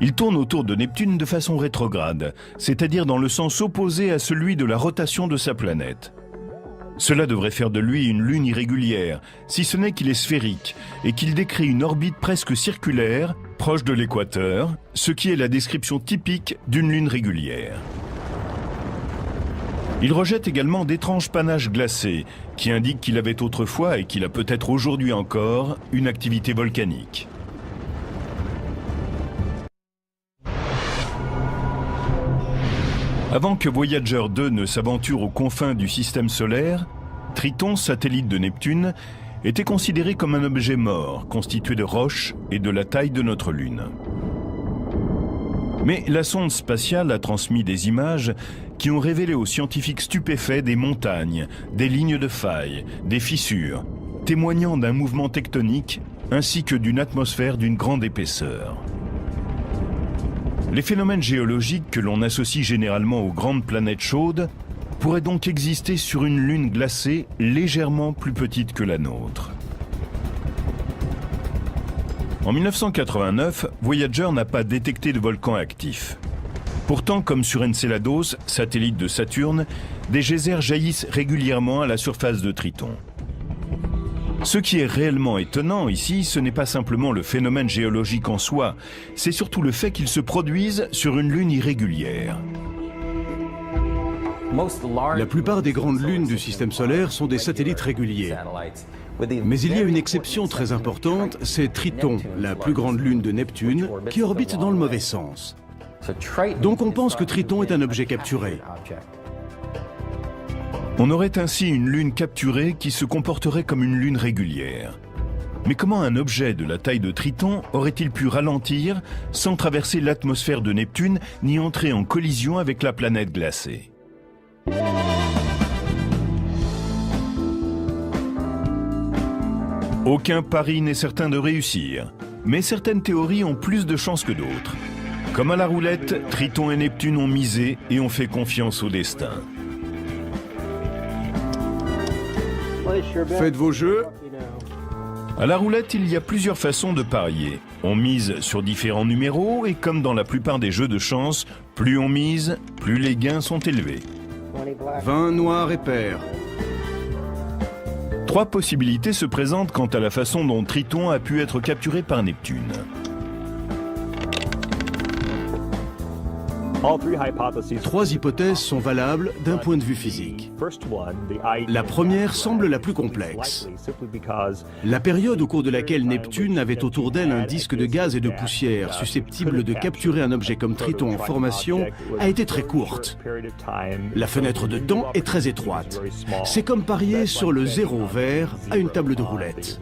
Il tourne autour de Neptune de façon rétrograde, c'est-à-dire dans le sens opposé à celui de la rotation de sa planète. Cela devrait faire de lui une lune irrégulière, si ce n'est qu'il est sphérique et qu'il décrit une orbite presque circulaire, proche de l'équateur, ce qui est la description typique d'une lune régulière. Il rejette également d'étranges panaches glacés, qui indiquent qu'il avait autrefois, et qu'il a peut-être aujourd'hui encore, une activité volcanique. Avant que Voyager 2 ne s'aventure aux confins du système solaire, Triton, satellite de Neptune, était considéré comme un objet mort, constitué de roches et de la taille de notre Lune. Mais la sonde spatiale a transmis des images qui ont révélé aux scientifiques stupéfaits des montagnes, des lignes de failles, des fissures, témoignant d'un mouvement tectonique ainsi que d'une atmosphère d'une grande épaisseur. Les phénomènes géologiques que l'on associe généralement aux grandes planètes chaudes pourraient donc exister sur une lune glacée légèrement plus petite que la nôtre. En 1989, Voyager n'a pas détecté de volcan actif. Pourtant, comme sur Enceladus, satellite de Saturne, des geysers jaillissent régulièrement à la surface de Triton. Ce qui est réellement étonnant ici, ce n'est pas simplement le phénomène géologique en soi, c'est surtout le fait qu'il se produise sur une lune irrégulière. La plupart des grandes lunes du système solaire sont des satellites réguliers. Mais il y a une exception très importante, c'est Triton, la plus grande lune de Neptune, qui orbite dans le mauvais sens. Donc on pense que Triton est un objet capturé. On aurait ainsi une lune capturée qui se comporterait comme une lune régulière. Mais comment un objet de la taille de Triton aurait-il pu ralentir sans traverser l'atmosphère de Neptune ni entrer en collision avec la planète glacée ? Aucun pari n'est certain de réussir, mais certaines théories ont plus de chances que d'autres. Comme à la roulette, Triton et Neptune ont misé et ont fait confiance au destin. Faites vos jeux. À la roulette, il y a plusieurs façons de parier. On mise sur différents numéros et comme dans la plupart des jeux de chance, plus on mise, plus les gains sont élevés. 20 noirs et pairs. 3 possibilités se présentent quant à la façon dont Triton a pu être capturé par Neptune. Trois hypothèses sont valables d'un point de vue physique. La première semble la plus complexe. La période au cours de laquelle Neptune avait autour d'elle un disque de gaz et de poussière susceptible de capturer un objet comme Triton en formation a été très courte. La fenêtre de temps est très étroite. C'est comme parier sur le zéro vert à une table de roulette.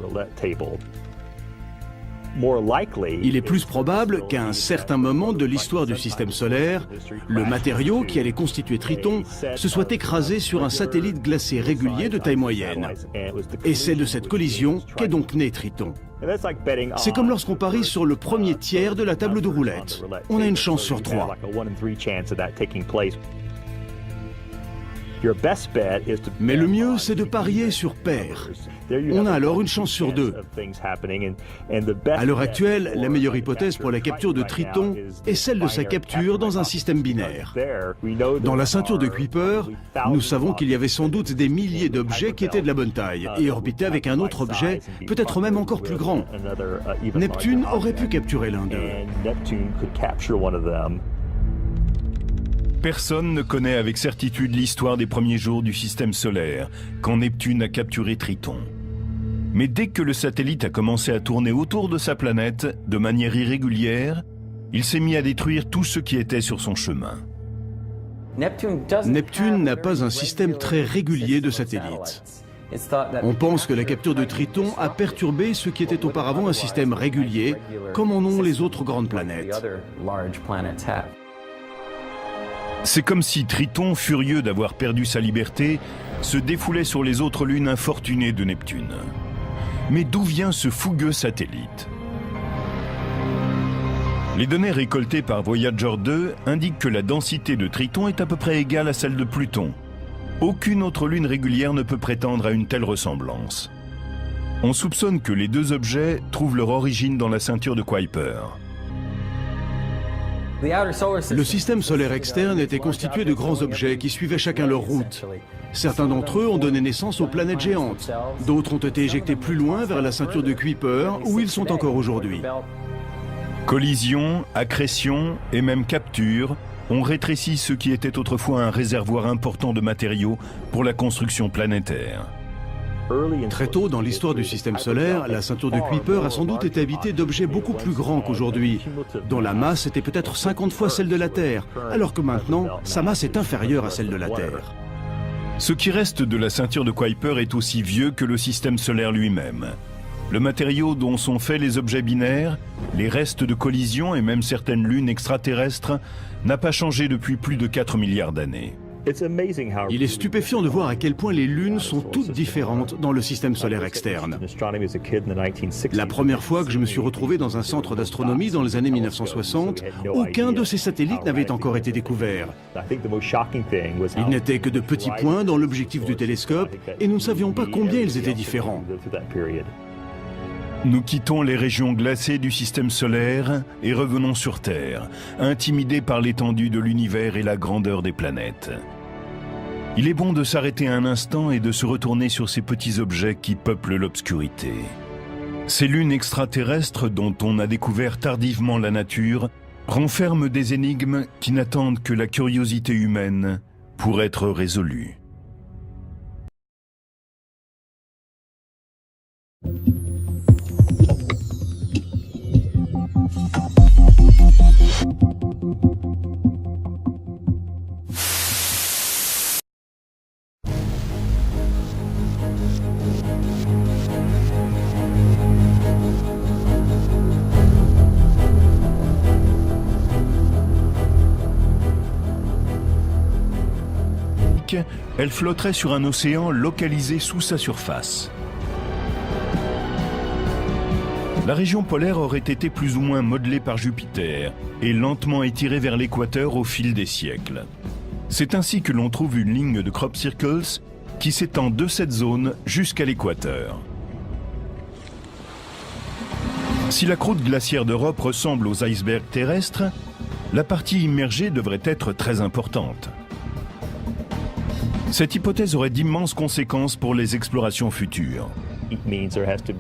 Il est plus probable qu'à un certain moment de l'histoire du système solaire, le matériau qui allait constituer Triton se soit écrasé sur un satellite glacé régulier de taille moyenne. Et c'est de cette collision qu'est donc né Triton. C'est comme lorsqu'on parie sur le premier tiers de la table de roulette. On a une chance sur 3. Mais le mieux, c'est de parier sur pair. On a alors une chance sur 2. À l'heure actuelle, la meilleure hypothèse pour la capture de Triton est celle de sa capture dans un système binaire. Dans la ceinture de Kuiper, nous savons qu'il y avait sans doute des milliers d'objets qui étaient de la bonne taille et orbitaient avec un autre objet, peut-être même encore plus grand. Neptune aurait pu capturer l'un d'eux. Personne ne connaît avec certitude l'histoire des premiers jours du système solaire, quand Neptune a capturé Triton. Mais dès que le satellite a commencé à tourner autour de sa planète, de manière irrégulière, il s'est mis à détruire tout ce qui était sur son chemin. Neptune n'a pas un système très régulier de satellites. On pense que la capture de Triton a perturbé ce qui était auparavant un système régulier, comme en ont les autres grandes planètes. C'est comme si Triton, furieux d'avoir perdu sa liberté, se défoulait sur les autres lunes infortunées de Neptune. Mais d'où vient ce fougueux satellite? Les données récoltées par Voyager 2 indiquent que la densité de Triton est à peu près égale à celle de Pluton. Aucune autre lune régulière ne peut prétendre à une telle ressemblance. On soupçonne que les deux objets trouvent leur origine dans la ceinture de Kuiper. Le système solaire externe était constitué de grands objets qui suivaient chacun leur route. Certains d'entre eux ont donné naissance aux planètes géantes. D'autres ont été éjectés plus loin vers la ceinture de Kuiper, où ils sont encore aujourd'hui. Collision, accrétion et même capture ont rétréci ce qui était autrefois un réservoir important de matériaux pour la construction planétaire. Très tôt dans l'histoire du système solaire, la ceinture de Kuiper a sans doute été habitée d'objets beaucoup plus grands qu'aujourd'hui, dont la masse était peut-être 50 fois celle de la Terre, alors que maintenant, sa masse est inférieure à celle de la Terre. Ce qui reste de la ceinture de Kuiper est aussi vieux que le système solaire lui-même. Le matériau dont sont faits les objets binaires, les restes de collision et même certaines lunes extraterrestres n'a pas changé depuis plus de 4 milliards d'années. Il est stupéfiant de voir à quel point les lunes sont toutes différentes dans le système solaire externe. La première fois que je me suis retrouvé dans un centre d'astronomie dans les années 1960, aucun de ces satellites n'avait encore été découvert. Ils n'étaient que de petits points dans l'objectif du télescope et nous ne savions pas combien ils étaient différents. Nous quittons les régions glacées du système solaire et revenons sur Terre, intimidés par l'étendue de l'univers et la grandeur des planètes. Il est bon de s'arrêter un instant et de se retourner sur ces petits objets qui peuplent l'obscurité. Ces lunes extraterrestres dont on a découvert tardivement la nature renferment des énigmes qui n'attendent que la curiosité humaine pour être résolues. Elle flotterait sur un océan localisé sous sa surface. La région polaire aurait été plus ou moins modelée par Jupiter et lentement étirée vers l'équateur au fil des siècles. C'est ainsi que l'on trouve une ligne de crop circles qui s'étend de cette zone jusqu'à l'équateur. Si la croûte glaciaire d'Europe ressemble aux icebergs terrestres, la partie immergée devrait être très importante. Cette hypothèse aurait d'immenses conséquences pour les explorations futures.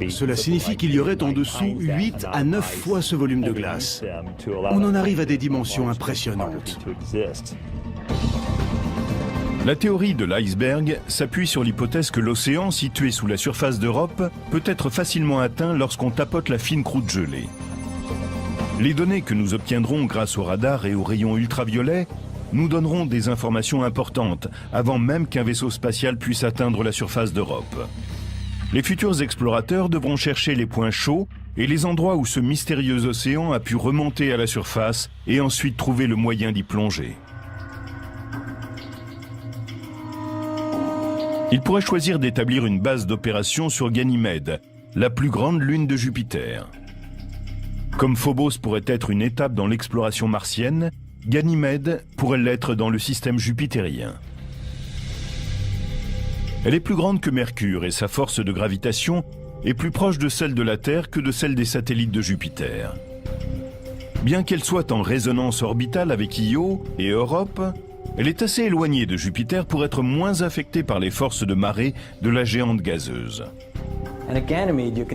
Cela signifie qu'il y aurait en dessous 8 à 9 fois ce volume de glace. On en arrive à des dimensions impressionnantes. La théorie de l'iceberg s'appuie sur l'hypothèse que l'océan situé sous la surface d'Europe peut être facilement atteint lorsqu'on tapote la fine croûte gelée. Les données que nous obtiendrons grâce au radar et aux rayons ultraviolets nous donneront des informations importantes avant même qu'un vaisseau spatial puisse atteindre la surface d'Europe. Les futurs explorateurs devront chercher les points chauds et les endroits où ce mystérieux océan a pu remonter à la surface et ensuite trouver le moyen d'y plonger. Ils pourraient choisir d'établir une base d'opération sur Ganymède, la plus grande lune de Jupiter. Comme Phobos pourrait être une étape dans l'exploration martienne, Ganymède pourrait l'être dans le système jupitérien. Elle est plus grande que Mercure et sa force de gravitation est plus proche de celle de la Terre que de celle des satellites de Jupiter. Bien qu'elle soit en résonance orbitale avec Io et Europe, elle est assez éloignée de Jupiter pour être moins affectée par les forces de marée de la géante gazeuse.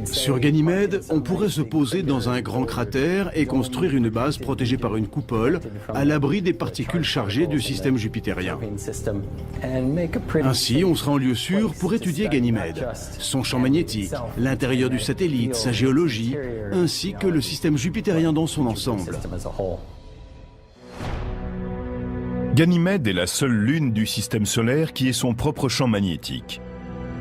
Sur Ganymède, on pourrait se poser dans un grand cratère et construire une base protégée par une coupole à l'abri des particules chargées du système jupitérien. Ainsi, on sera en lieu sûr pour étudier Ganymède, son champ magnétique, l'intérieur du satellite, sa géologie, ainsi que le système jupitérien dans son ensemble. Ganymède est la seule lune du système solaire qui ait son propre champ magnétique.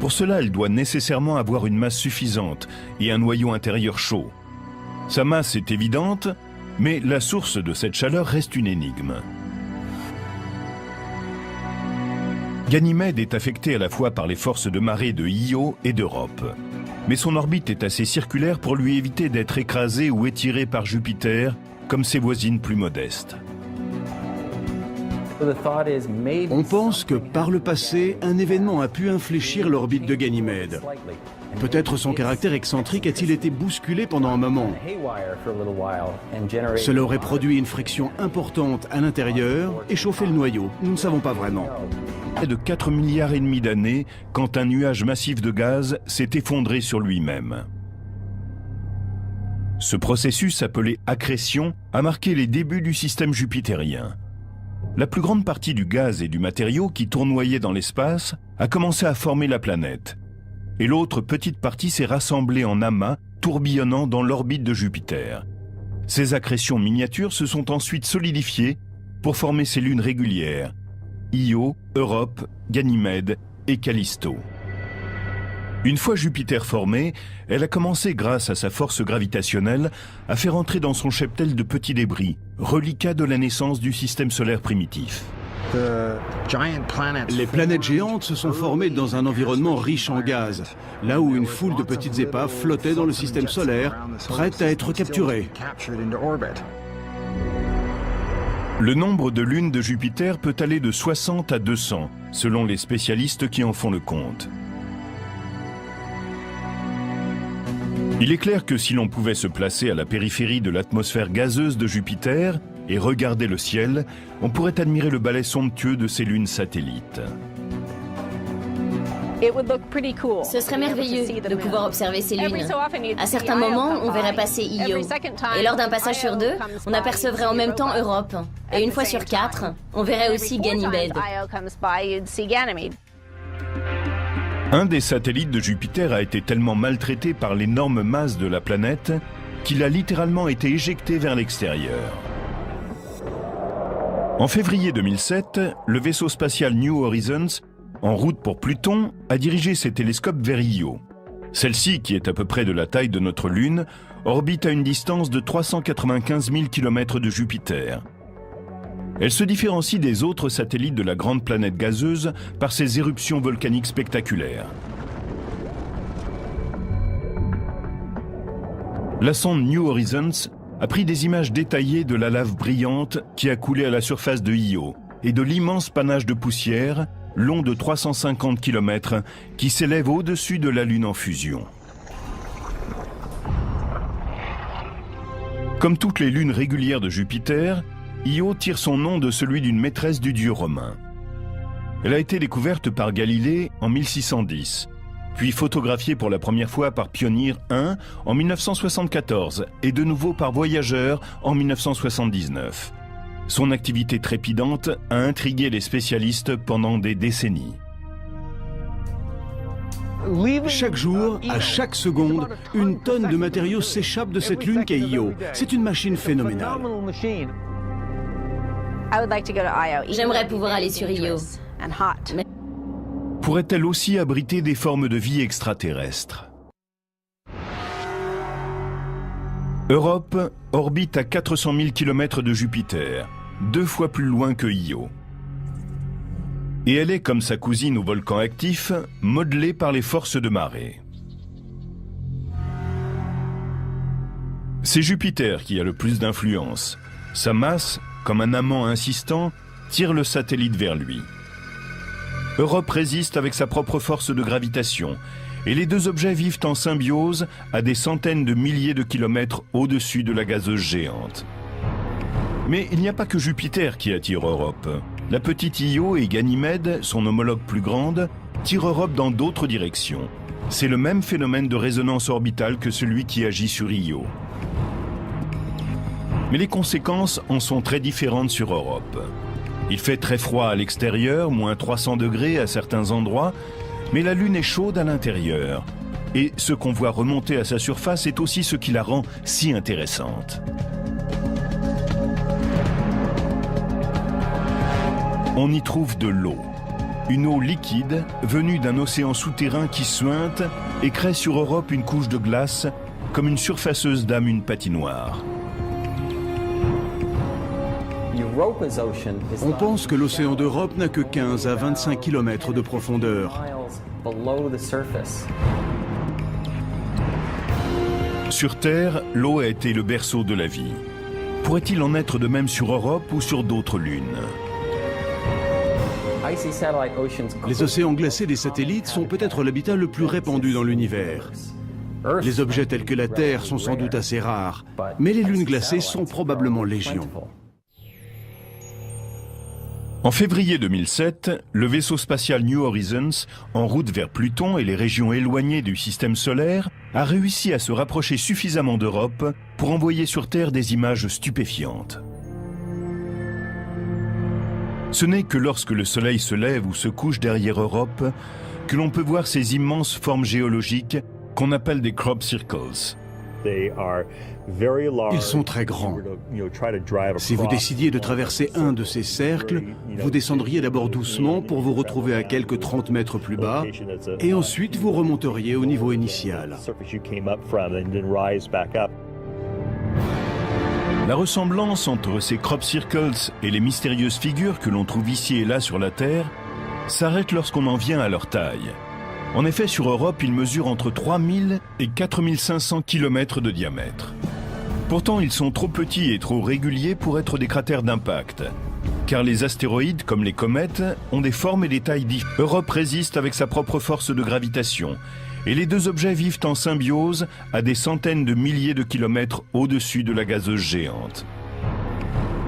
Pour cela, elle doit nécessairement avoir une masse suffisante et un noyau intérieur chaud. Sa masse est évidente, mais la source de cette chaleur reste une énigme. Ganymède est affectée à la fois par les forces de marée de Io et d'Europe. Mais son orbite est assez circulaire pour lui éviter d'être écrasée ou étirée par Jupiter, comme ses voisines plus modestes. On pense que par le passé, un événement a pu infléchir l'orbite de Ganymède. Peut-être son caractère excentrique a-t-il été bousculé pendant un moment. Cela aurait produit une friction importante à l'intérieur et chauffé le noyau. Nous ne savons pas vraiment. Près de 4,5 milliards d'années, quand un nuage massif de gaz s'est effondré sur lui-même. Ce processus, appelé accrétion, a marqué les débuts du système jupitérien. La plus grande partie du gaz et du matériau qui tournoyait dans l'espace a commencé à former la planète. Et l'autre petite partie s'est rassemblée en amas, tourbillonnant dans l'orbite de Jupiter. Ces accrétions miniatures se sont ensuite solidifiées pour former ces lunes régulières, Io, Europe, Ganymède et Callisto. Une fois Jupiter formée, elle a commencé, grâce à sa force gravitationnelle, à faire entrer dans son cheptel de petits débris, reliquats de la naissance du système solaire primitif. Les planètes géantes se sont formées dans un environnement riche en gaz, là où une foule de petites épaves flottait dans le système solaire, prêtes à être capturées. Le nombre de lunes de Jupiter peut aller de 60 à 200, selon les spécialistes qui en font le compte. Il est clair que si l'on pouvait se placer à la périphérie de l'atmosphère gazeuse de Jupiter et regarder le ciel, on pourrait admirer le balai somptueux de ces lunes satellites. Ce serait merveilleux de pouvoir observer ces lunes. À certains moments, on verrait passer Io. Et lors d'un passage sur deux, on apercevrait en même temps Europe. Et une fois sur 4, on verrait aussi Ganymède. Un des satellites de Jupiter a été tellement maltraité par l'énorme masse de la planète qu'il a littéralement été éjecté vers l'extérieur. En février 2007, le vaisseau spatial New Horizons, en route pour Pluton, a dirigé ses télescopes vers Io. Celle-ci, qui est à peu près de la taille de notre Lune, orbite à une distance de 395 000 km de Jupiter. Elle se différencie des autres satellites de la grande planète gazeuse par ses éruptions volcaniques spectaculaires. La sonde New Horizons a pris des images détaillées de la lave brillante qui a coulé à la surface de Io et de l'immense panache de poussière, long de 350 km, qui s'élève au-dessus de la Lune en fusion. Comme toutes les lunes régulières de Jupiter, Io tire son nom de celui d'une maîtresse du dieu romain. Elle a été découverte par Galilée en 1610, puis photographiée pour la première fois par Pioneer 1 en 1974 et de nouveau par Voyager en 1979. Son activité trépidante a intrigué les spécialistes pendant des décennies. Chaque jour, à chaque seconde, une tonne de matériaux s'échappe de cette lune qu'est Io. C'est une machine phénoménale. J'aimerais pouvoir aller sur Io. Mais Pourrait-elle aussi abriter des formes de vie extraterrestres? Europe orbite à 400 000 km de Jupiter, 2 fois plus loin que Io. Et elle est, comme sa cousine au volcan actif, modelée par les forces de marée. C'est Jupiter qui a le plus d'influence. Sa masse, comme un amant insistant, tire le satellite vers lui. Europe résiste avec sa propre force de gravitation, et les deux objets vivent en symbiose à des centaines de milliers de kilomètres au-dessus de la gazeuse géante. Mais il n'y a pas que Jupiter qui attire Europe. La petite Io et Ganymède, son homologue plus grande, tirent Europe dans d'autres directions. C'est le même phénomène de résonance orbitale que celui qui agit sur Io. Mais les conséquences en sont très différentes sur Europe. Il fait très froid à l'extérieur, moins 300 degrés à certains endroits, mais la Lune est chaude à l'intérieur. Et ce qu'on voit remonter à sa surface est aussi ce qui la rend si intéressante. On y trouve de l'eau. Une eau liquide venue d'un océan souterrain qui suinte et crée sur Europe une couche de glace comme une surfaceuse dame une patinoire. On pense que l'océan d'Europe n'a que 15 à 25 km de profondeur. Sur Terre, l'eau a été le berceau de la vie. Pourrait-il en être de même sur Europe ou sur d'autres lunes? Les océans glacés des satellites sont peut-être l'habitat le plus répandu dans l'univers. Les objets tels que la Terre sont sans doute assez rares, mais les lunes glacées sont probablement légion. En février 2007, le vaisseau spatial New Horizons, en route vers Pluton et les régions éloignées du système solaire, a réussi à se rapprocher suffisamment d'Europe pour envoyer sur Terre des images stupéfiantes. Ce n'est que lorsque le Soleil se lève ou se couche derrière Europe que l'on peut voir ces immenses formes géologiques qu'on appelle des crop circles. Ils sont très grands. Si vous décidiez de traverser un de ces cercles, vous descendriez d'abord doucement pour vous retrouver à quelques 30 mètres plus bas, et ensuite vous remonteriez au niveau initial. La ressemblance entre ces crop circles et les mystérieuses figures que l'on trouve ici et là sur la Terre s'arrête lorsqu'on en vient à leur taille. En effet, sur Europe, ils mesurent entre 3000 et 4500 km de diamètre. Pourtant, ils sont trop petits et trop réguliers pour être des cratères d'impact. Car les astéroïdes, comme les comètes, ont des formes et des tailles différentes. Europe résiste avec sa propre force de gravitation. Et les deux objets vivent en symbiose à des centaines de milliers de kilomètres au-dessus de la gazeuse géante.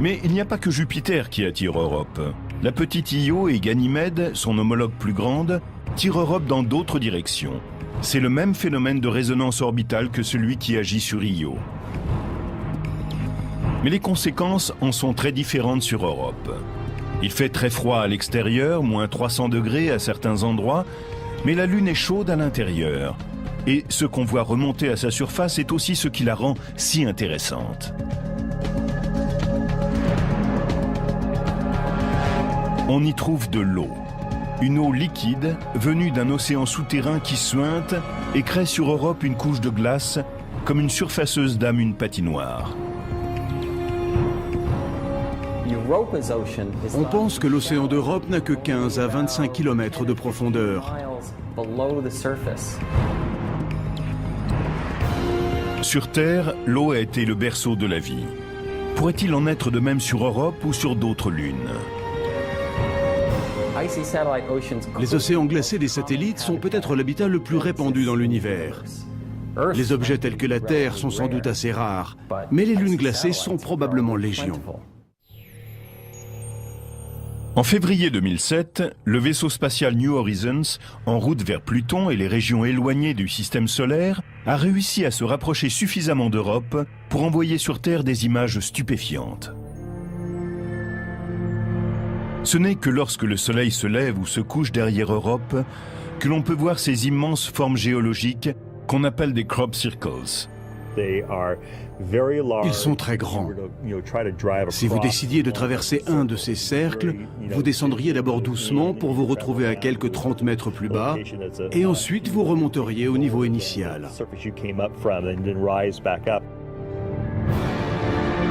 Mais il n'y a pas que Jupiter qui attire Europe. La petite Io et Ganymède, son homologue plus grande, tirent Europe dans d'autres directions. C'est le même phénomène de résonance orbitale que celui qui agit sur Io. Mais les conséquences en sont très différentes sur Europe. Il fait très froid à l'extérieur, moins 300 degrés à certains endroits, mais la Lune est chaude à l'intérieur. Et ce qu'on voit remonter à sa surface est aussi ce qui la rend si intéressante. On y trouve de l'eau. Une eau liquide venue d'un océan souterrain qui suinte et crée sur Europe une couche de glace comme une surfaceuse dame une patinoire. On pense que l'océan d'Europe n'a que 15 à 25 km de profondeur. Sur Terre, l'eau a été le berceau de la vie. Pourrait-il en être de même sur Europe ou sur d'autres lunes? Les océans glacés des satellites sont peut-être l'habitat le plus répandu dans l'univers. Les objets tels que la Terre sont sans doute assez rares, mais les lunes glacées sont probablement légion. En février 2007, le vaisseau spatial New Horizons, en route vers Pluton et les régions éloignées du système solaire, a réussi à se rapprocher suffisamment d'Europe pour envoyer sur Terre des images stupéfiantes. Ce n'est que lorsque le Soleil se lève ou se couche derrière Europe que l'on peut voir ces immenses formes géologiques qu'on appelle des crop circles. Ils sont très grands. Si vous décidiez de traverser un de ces cercles, vous descendriez d'abord doucement pour vous retrouver à quelques 30 mètres plus bas, et ensuite vous remonteriez au niveau initial.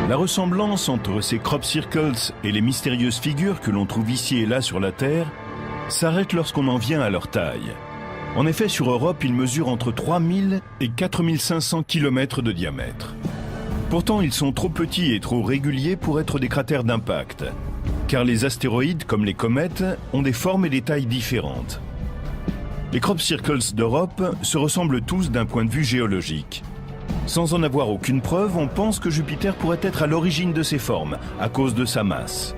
La ressemblance entre ces crop circles et les mystérieuses figures que l'on trouve ici et là sur la Terre s'arrête lorsqu'on en vient à leur taille. En effet, sur Europe, ils mesurent entre 3000 et 4500 km de diamètre. Pourtant, ils sont trop petits et trop réguliers pour être des cratères d'impact, car les astéroïdes, comme les comètes, ont des formes et des tailles différentes. Les crop circles d'Europe se ressemblent tous d'un point de vue géologique. Sans en avoir aucune preuve, on pense que Jupiter pourrait être à l'origine de ces formes, à cause de sa masse.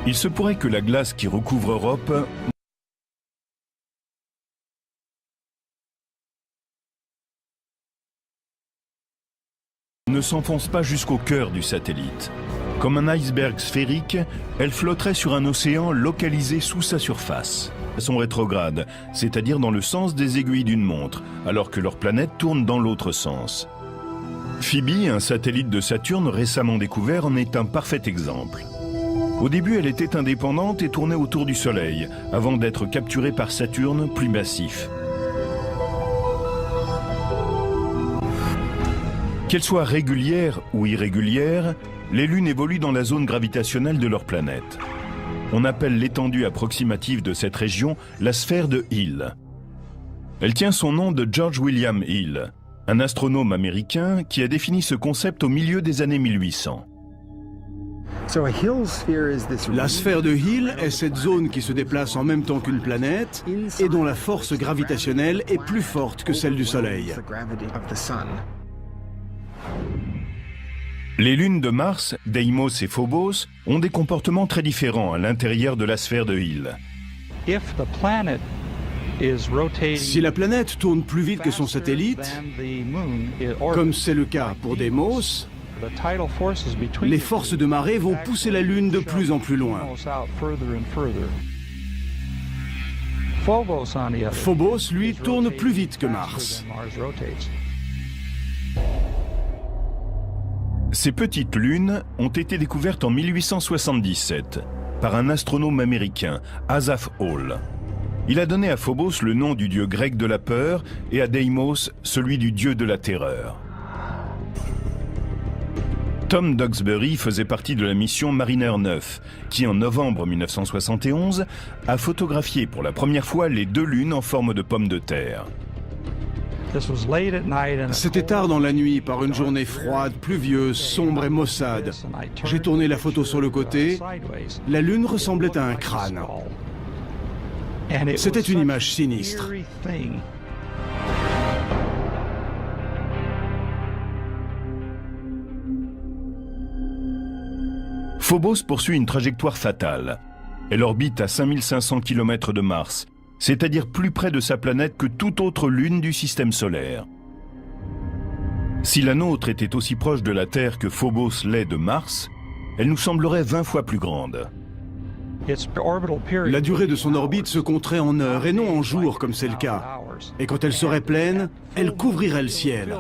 Il se pourrait que la glace qui recouvre Europe ne s'enfonce pas jusqu'au cœur du satellite. Comme un iceberg sphérique, elle flotterait sur un océan localisé sous sa surface. Elles sont rétrogrades, c'est-à-dire dans le sens des aiguilles d'une montre, alors que leur planète tourne dans l'autre sens. Phoebe, un satellite de Saturne récemment découvert, en est un parfait exemple. Au début, elle était indépendante et tournait autour du Soleil, avant d'être capturée par Saturne, plus massif. Qu'elles soient régulières ou irrégulières, les lunes évoluent dans la zone gravitationnelle de leur planète. On appelle l'étendue approximative de cette région la sphère de Hill. Elle tient son nom de George William Hill, un astronome américain qui a défini ce concept au milieu des années 1800. La sphère de Hill est cette zone qui se déplace en même temps qu'une planète et dont la force gravitationnelle est plus forte que celle du Soleil. Les lunes de Mars, Deimos et Phobos, ont des comportements très différents à l'intérieur de la sphère de Hill. Si la planète tourne plus vite que son satellite, comme c'est le cas pour Deimos, les forces de marée vont pousser la Lune de plus en plus loin. Phobos, lui, tourne plus vite que Mars. Ces petites lunes ont été découvertes en 1877 par un astronome américain, Asaph Hall. Il a donné à Phobos le nom du dieu grec de la peur et à Deimos celui du dieu de la terreur. Tom Duxbury faisait partie de la mission Mariner 9, qui en novembre 1971 a photographié pour la première fois les deux lunes en forme de pommes de terre. C'était tard dans la nuit, par une journée froide, pluvieuse, sombre et maussade. J'ai tourné la photo sur le côté. La Lune ressemblait à un crâne. C'était une image sinistre. Phobos poursuit une trajectoire fatale. Elle orbite à 5500 km de Mars, c'est-à-dire plus près de sa planète que toute autre lune du système solaire. Si la nôtre était aussi proche de la Terre que Phobos l'est de Mars, elle nous semblerait 20 fois plus grande. La durée de son orbite se compterait en heures et non en jours comme c'est le cas. Et quand elle serait pleine, elle couvrirait le ciel.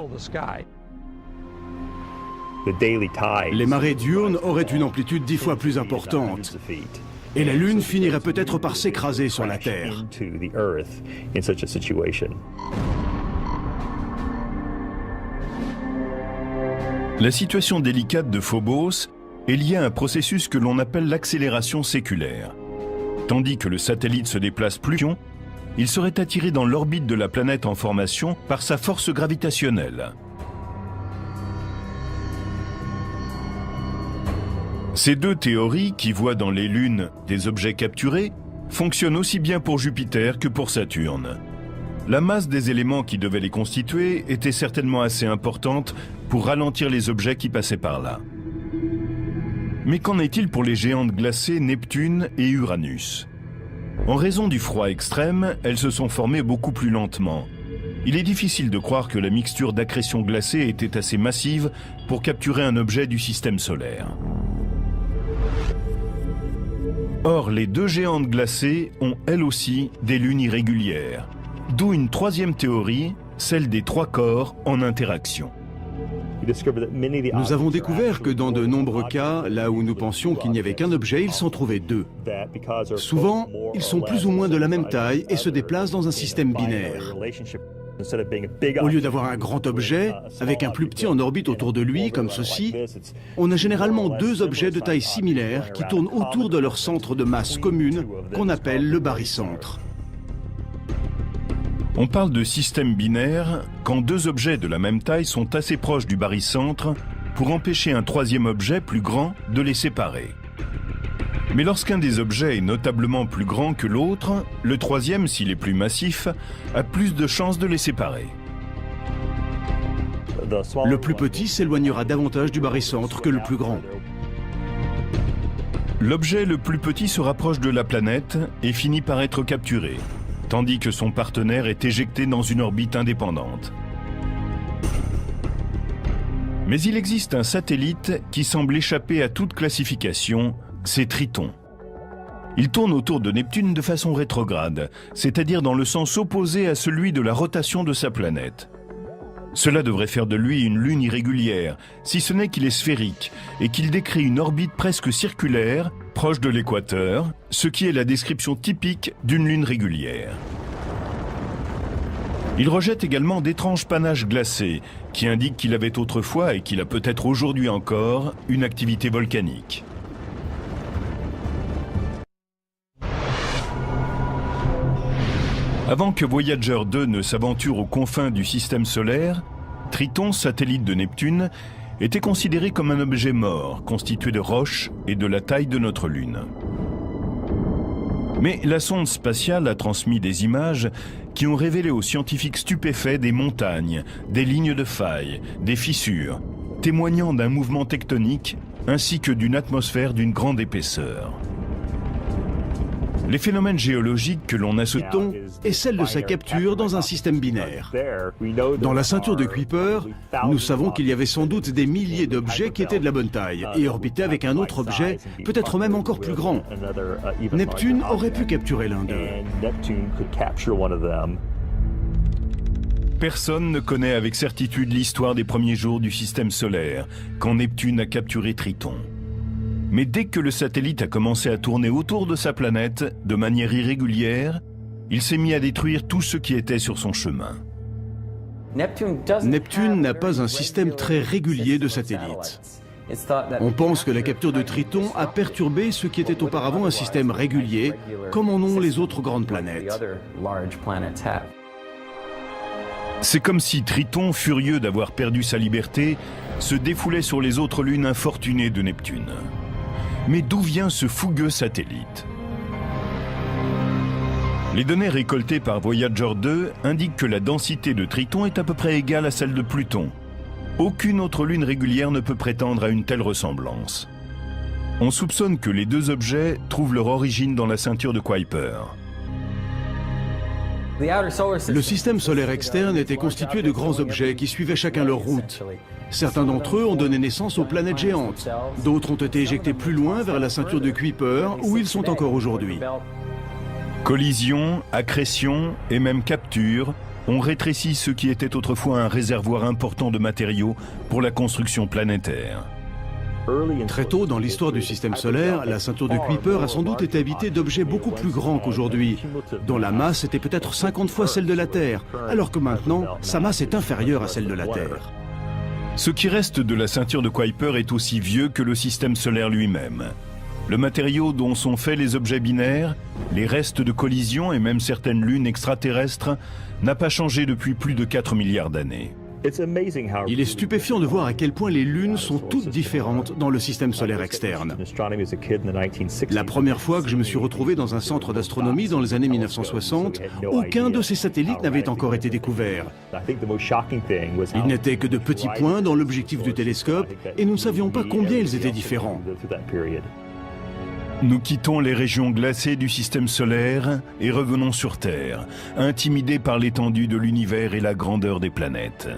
Les marées diurnes auraient une amplitude 10 fois plus importante. Et la Lune finirait peut-être par s'écraser sur la Terre. La situation délicate de Phobos est liée à un processus que l'on appelle l'accélération séculaire. Tandis que le satellite se déplace plus vite, il serait attiré dans l'orbite de la planète en formation par sa force gravitationnelle. Ces deux théories, qui voient dans les lunes des objets capturés, fonctionnent aussi bien pour Jupiter que pour Saturne. La masse des éléments qui devaient les constituer était certainement assez importante pour ralentir les objets qui passaient par là. Mais qu'en est-il pour les géantes glacées Neptune et Uranus? En raison du froid extrême, elles se sont formées beaucoup plus lentement. Il est difficile de croire que la mixture d'accrétion glacée était assez massive pour capturer un objet du système solaire. Or, les deux géantes glacées ont elles aussi des lunes irrégulières, d'où une troisième théorie, celle des trois corps en interaction. Nous avons découvert que dans de nombreux cas, là où nous pensions qu'il n'y avait qu'un objet, il s'en trouvait deux. Souvent, ils sont plus ou moins de la même taille et se déplacent dans un système binaire. Au lieu d'avoir un grand objet, avec un plus petit en orbite autour de lui, comme ceci, on a généralement deux objets de taille similaire qui tournent autour de leur centre de masse commune, qu'on appelle le barycentre. On parle de système binaire quand deux objets de la même taille sont assez proches du barycentre pour empêcher un troisième objet plus grand de les séparer. Mais lorsqu'un des objets est notablement plus grand que l'autre, le troisième, s'il est plus massif, a plus de chances de les séparer. Le plus petit s'éloignera davantage du barycentre que le plus grand. L'objet le plus petit se rapproche de la planète et finit par être capturé, tandis que son partenaire est éjecté dans une orbite indépendante. Mais il existe un satellite qui semble échapper à toute classification, c'est Triton. Il tourne autour de Neptune de façon rétrograde, c'est-à-dire dans le sens opposé à celui de la rotation de sa planète. Cela devrait faire de lui une lune irrégulière, si ce n'est qu'il est sphérique et qu'il décrit une orbite presque circulaire, proche de l'équateur, ce qui est la description typique d'une lune régulière. Il rejette également d'étranges panaches glacés, qui indiquent qu'il avait autrefois, et qu'il a peut-être aujourd'hui encore, une activité volcanique. Avant que Voyager 2 ne s'aventure aux confins du système solaire, Triton, satellite de Neptune, était considéré comme un objet mort, constitué de roches et de la taille de notre Lune. Mais la sonde spatiale a transmis des images qui ont révélé aux scientifiques stupéfaits des montagnes, des lignes de failles, des fissures, témoignant d'un mouvement tectonique ainsi que d'une atmosphère d'une grande épaisseur. Les phénomènes géologiques que l'on associe est celle de sa capture dans un système binaire. Dans la ceinture de Kuiper, nous savons qu'il y avait sans doute des milliers d'objets qui étaient de la bonne taille et orbitaient avec un autre objet, peut-être même encore plus grand. Neptune aurait pu capturer l'un d'eux. Personne ne connaît avec certitude l'histoire des premiers jours du système solaire, quand Neptune a capturé Triton. Mais dès que le satellite a commencé à tourner autour de sa planète, de manière irrégulière, il s'est mis à détruire tout ce qui était sur son chemin. Neptune n'a pas un système très régulier de satellites. On pense que la capture de Triton a perturbé ce qui était auparavant un système régulier, comme en ont les autres grandes planètes. C'est comme si Triton, furieux d'avoir perdu sa liberté, se défoulait sur les autres lunes infortunées de Neptune. Mais d'où vient ce fougueux satellite? Les données récoltées par Voyager 2 indiquent que la densité de Triton est à peu près égale à celle de Pluton. Aucune autre lune régulière ne peut prétendre à une telle ressemblance. On soupçonne que les deux objets trouvent leur origine dans la ceinture de Kuiper. Le système solaire externe était constitué de grands objets qui suivaient chacun leur route. Certains d'entre eux ont donné naissance aux planètes géantes. D'autres ont été éjectés plus loin vers la ceinture de Kuiper, où ils sont encore aujourd'hui. Collision, accrétion et même capture ont rétréci ce qui était autrefois un réservoir important de matériaux pour la construction planétaire. Très tôt dans l'histoire du système solaire, la ceinture de Kuiper a sans doute été habitée d'objets beaucoup plus grands qu'aujourd'hui, dont la masse était peut-être 50 fois celle de la Terre, alors que maintenant, sa masse est inférieure à celle de la Terre. Ce qui reste de la ceinture de Kuiper est aussi vieux que le système solaire lui-même. Le matériau dont sont faits les objets binaires, les restes de collision et même certaines lunes extraterrestres n'a pas changé depuis plus de 4 milliards d'années. Il est stupéfiant de voir à quel point les lunes sont toutes différentes dans le système solaire externe. La première fois que je me suis retrouvé dans un centre d'astronomie dans les années 1960, aucun de ces satellites n'avait encore été découvert. Ils n'étaient que de petits points dans l'objectif du télescope et nous ne savions pas combien ils étaient différents. Nous quittons les régions glacées du système solaire et revenons sur Terre, intimidés par l'étendue de l'univers et la grandeur des planètes.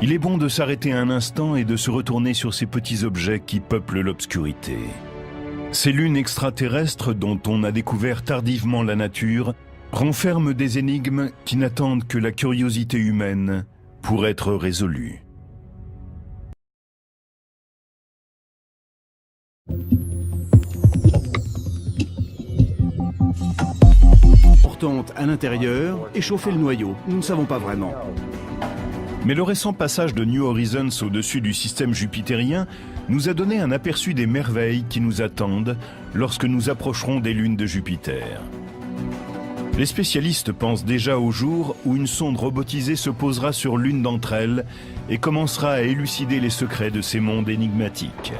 Il est bon de s'arrêter un instant et de se retourner sur ces petits objets qui peuplent l'obscurité. Ces lunes extraterrestres dont on a découvert tardivement la nature renferment des énigmes qui n'attendent que la curiosité humaine pour être résolues. À l'intérieur et chauffer le noyau. Nous ne savons pas vraiment. Mais le récent passage de New Horizons au-dessus du système jupitérien nous a donné un aperçu des merveilles qui nous attendent lorsque nous approcherons des lunes de Jupiter. Les spécialistes pensent déjà au jour où une sonde robotisée se posera sur l'une d'entre elles et commencera à élucider les secrets de ces mondes énigmatiques.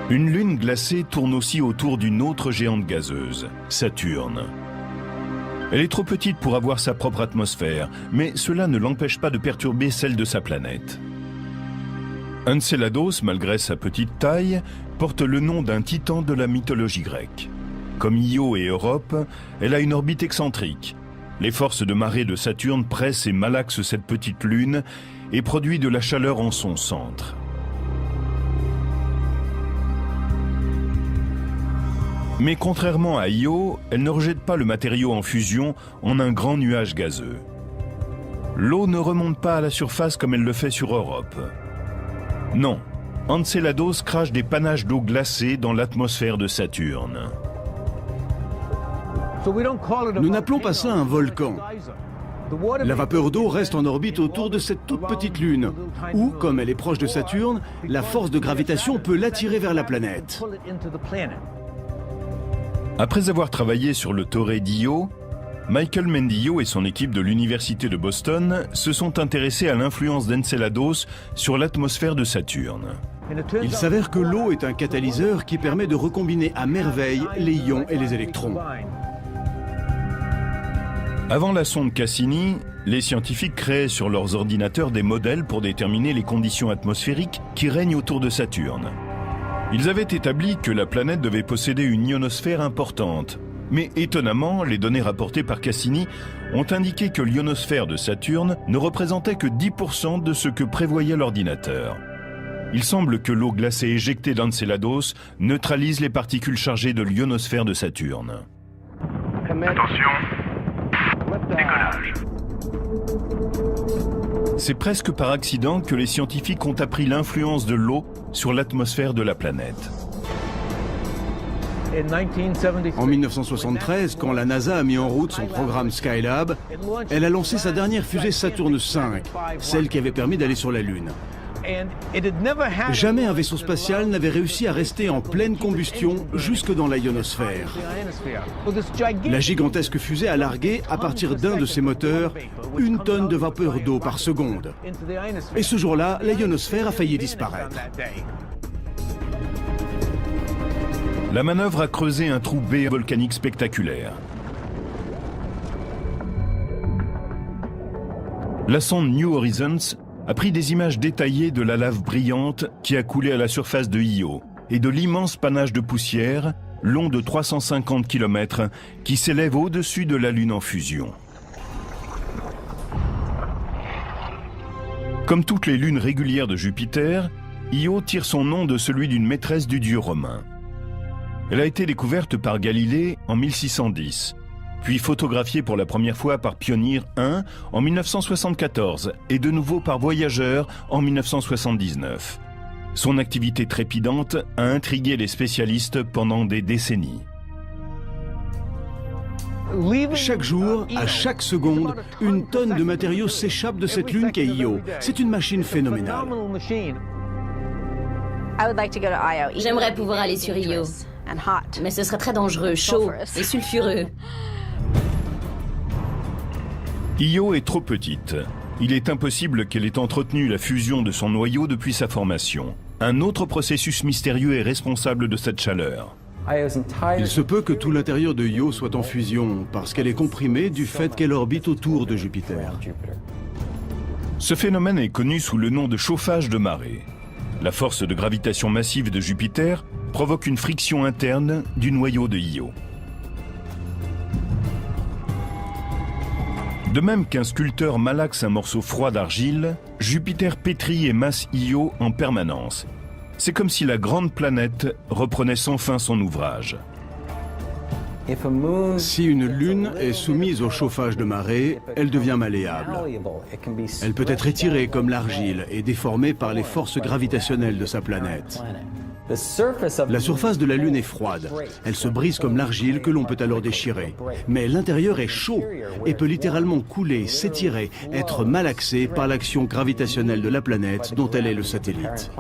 Une lune glacée tourne aussi autour d'une autre géante gazeuse, Saturne. Elle est trop petite pour avoir sa propre atmosphère, mais cela ne l'empêche pas de perturber celle de sa planète. Enceladus, malgré sa petite taille, porte le nom d'un titan de la mythologie grecque. Comme Io et Europe, elle a une orbite excentrique. Les forces de marée de Saturne pressent et malaxent cette petite lune et produisent de la chaleur en son centre. Mais contrairement à Io, elle ne rejette pas le matériau en fusion en un grand nuage gazeux. L'eau ne remonte pas à la surface comme elle le fait sur Europe. Non, Enceladus crache des panaches d'eau glacée dans l'atmosphère de Saturne. Nous n'appelons pas ça un volcan. La vapeur d'eau reste en orbite autour de cette toute petite lune, où, comme elle est proche de Saturne, la force de gravitation peut l'attirer vers la planète. Après avoir travaillé sur le Torrey d'Io, Michael Mendillo et son équipe de l'Université de Boston se sont intéressés à l'influence d'Enceladus sur l'atmosphère de Saturne. Il s'avère que l'eau est un catalyseur qui permet de recombiner à merveille les ions et les électrons. Avant la sonde Cassini, les scientifiques créaient sur leurs ordinateurs des modèles pour déterminer les conditions atmosphériques qui règnent autour de Saturne. Ils avaient établi que la planète devait posséder une ionosphère importante. Mais étonnamment, les données rapportées par Cassini ont indiqué que l'ionosphère de Saturne ne représentait que 10% de ce que prévoyait l'ordinateur. Il semble que l'eau glacée éjectée d'Enceladus neutralise les particules chargées de l'ionosphère de Saturne. Attention, décollage. C'est presque par accident que les scientifiques ont appris l'influence de l'eau sur l'atmosphère de la planète. En 1973, quand la NASA a mis en route son programme Skylab, elle a lancé sa dernière fusée Saturne V, celle qui avait permis d'aller sur la Lune. Jamais un vaisseau spatial n'avait réussi à rester en pleine combustion jusque dans la ionosphère. La gigantesque fusée a largué, à partir d'un de ses moteurs, 1 tonne de vapeur d'eau par seconde. Et ce jour-là, la ionosphère a failli disparaître. La manœuvre a creusé un trou B volcanique spectaculaire. La sonde New Horizons a pris des images détaillées de la lave brillante qui a coulé à la surface de Io et de l'immense panache de poussière, long de 350 km, qui s'élève au-dessus de la Lune en fusion. Comme toutes les lunes régulières de Jupiter, Io tire son nom de celui d'une maîtresse du dieu romain. Elle a été découverte par Galilée en 1610, puis photographiée pour la première fois par Pioneer 1 en 1974 et de nouveau par Voyager en 1979. Son activité trépidante a intrigué les spécialistes pendant des décennies. Chaque jour, à chaque seconde, 1 tonne de matériaux s'échappe de cette lune qu'est Io. C'est une machine phénoménale. J'aimerais pouvoir aller sur Io, mais ce serait très dangereux, chaud et sulfureux. Io est trop petite. Il est impossible qu'elle ait entretenu la fusion de son noyau depuis sa formation. Un autre processus mystérieux est responsable de cette chaleur. Il se peut que tout l'intérieur de Io soit en fusion, parce qu'elle est comprimée du fait qu'elle orbite autour de Jupiter. Ce phénomène est connu sous le nom de chauffage de marée. La force de gravitation massive de Jupiter provoque une friction interne du noyau de Io. De même qu'un sculpteur malaxe un morceau froid d'argile, Jupiter pétrit et masse Io en permanence. C'est comme si la grande planète reprenait sans fin son ouvrage. Si une lune est soumise au chauffage de marée, elle devient malléable. Elle peut être étirée comme l'argile et déformée par les forces gravitationnelles de sa planète. La surface de la Lune est froide. Elle se brise comme l'argile que l'on peut alors déchirer. Mais l'intérieur est chaud et peut littéralement couler, s'étirer, être malaxé par l'action gravitationnelle de la planète dont elle est le satellite.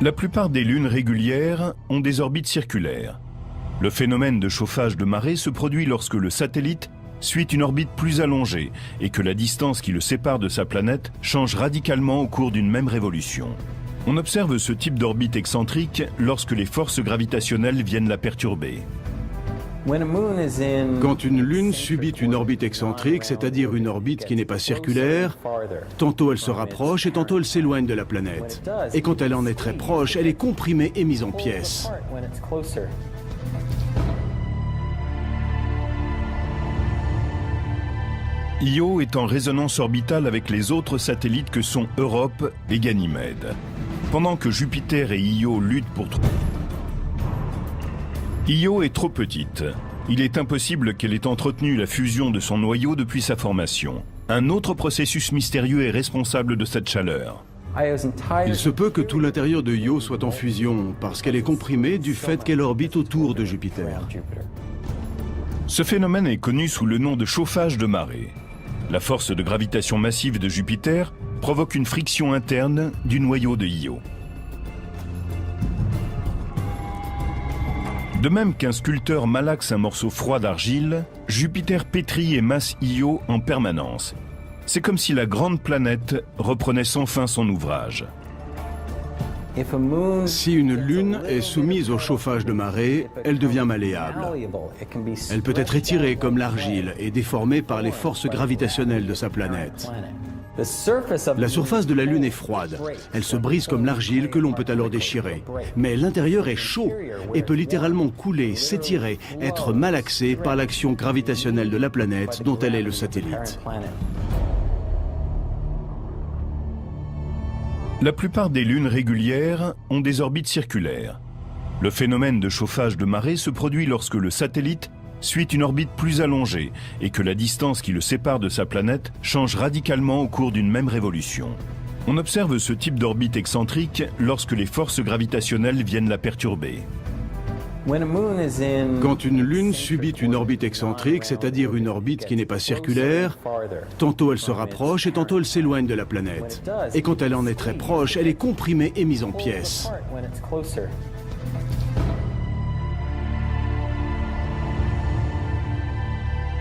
La plupart des lunes régulières ont des orbites circulaires. Le phénomène de chauffage de marée se produit lorsque le satellite suit une orbite plus allongée et que la distance qui le sépare de sa planète change radicalement au cours d'une même révolution. On observe ce type d'orbite excentrique lorsque les forces gravitationnelles viennent la perturber. Quand une lune subit une orbite excentrique, c'est-à-dire une orbite qui n'est pas circulaire, tantôt elle se rapproche et tantôt elle s'éloigne de la planète. Et quand elle en est très proche, elle est comprimée et mise en pièces. Io est en résonance orbitale avec les autres satellites que sont Europe et Ganymède. Pendant que Jupiter et Io luttent pour... Io est trop petite. Il est impossible qu'elle ait entretenu la fusion de son noyau depuis sa formation. Un autre processus mystérieux est responsable de cette chaleur. Il se peut que tout l'intérieur de Io soit en fusion, parce qu'elle est comprimée du fait qu'elle orbite autour de Jupiter. Ce phénomène est connu sous le nom de chauffage de marée. La force de gravitation massive de Jupiter provoque une friction interne du noyau de Io. De même qu'un sculpteur malaxe un morceau froid d'argile, Jupiter pétrit et masse Io en permanence. C'est comme si la grande planète reprenait sans fin son ouvrage. Si une lune est soumise au chauffage de marée, elle devient malléable. Elle peut être étirée comme l'argile et déformée par les forces gravitationnelles de sa planète. La surface de la Lune est froide. Elle se brise comme l'argile que l'on peut alors déchirer. Mais l'intérieur est chaud et peut littéralement couler, s'étirer, être malaxé par l'action gravitationnelle de la planète dont elle est le satellite. La plupart des lunes régulières ont des orbites circulaires. Le phénomène de chauffage de marée se produit lorsque le satellite suit une orbite plus allongée et que la distance qui le sépare de sa planète change radicalement au cours d'une même révolution. On observe ce type d'orbite excentrique lorsque les forces gravitationnelles viennent la perturber. Quand une lune subit une orbite excentrique, c'est-à-dire une orbite qui n'est pas circulaire, tantôt elle se rapproche et tantôt elle s'éloigne de la planète. Et quand elle en est très proche, elle est comprimée et mise en pièces.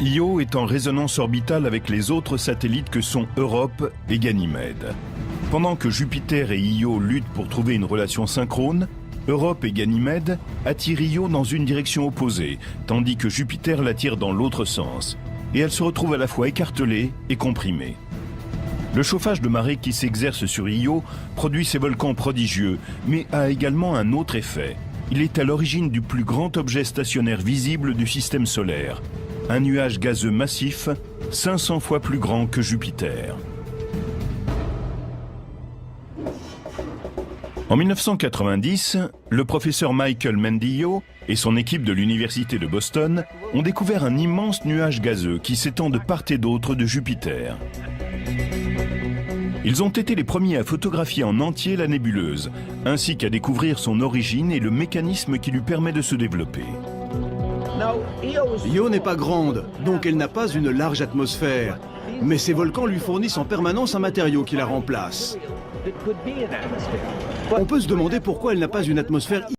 Io est en résonance orbitale avec les autres satellites que sont Europe et Ganymède. Pendant que Jupiter et Io luttent pour trouver une relation synchrone, Europe et Ganymède attirent Io dans une direction opposée, tandis que Jupiter l'attire dans l'autre sens. Et elle se retrouve à la fois écartelée et comprimée. Le chauffage de marée qui s'exerce sur Io produit ces volcans prodigieux, mais a également un autre effet. Il est à l'origine du plus grand objet stationnaire visible du système solaire. Un nuage gazeux massif, 500 fois plus grand que Jupiter. En 1990, le professeur Michael Mendillo et son équipe de l'université de Boston ont découvert un immense nuage gazeux qui s'étend de part et d'autre de Jupiter. Ils ont été les premiers à photographier en entier la nébuleuse, ainsi qu'à découvrir son origine et le mécanisme qui lui permet de se développer. Io n'est pas grande, donc elle n'a pas une large atmosphère. Mais ces volcans lui fournissent en permanence un matériau qui la remplace. On peut se demander pourquoi elle n'a pas une atmosphère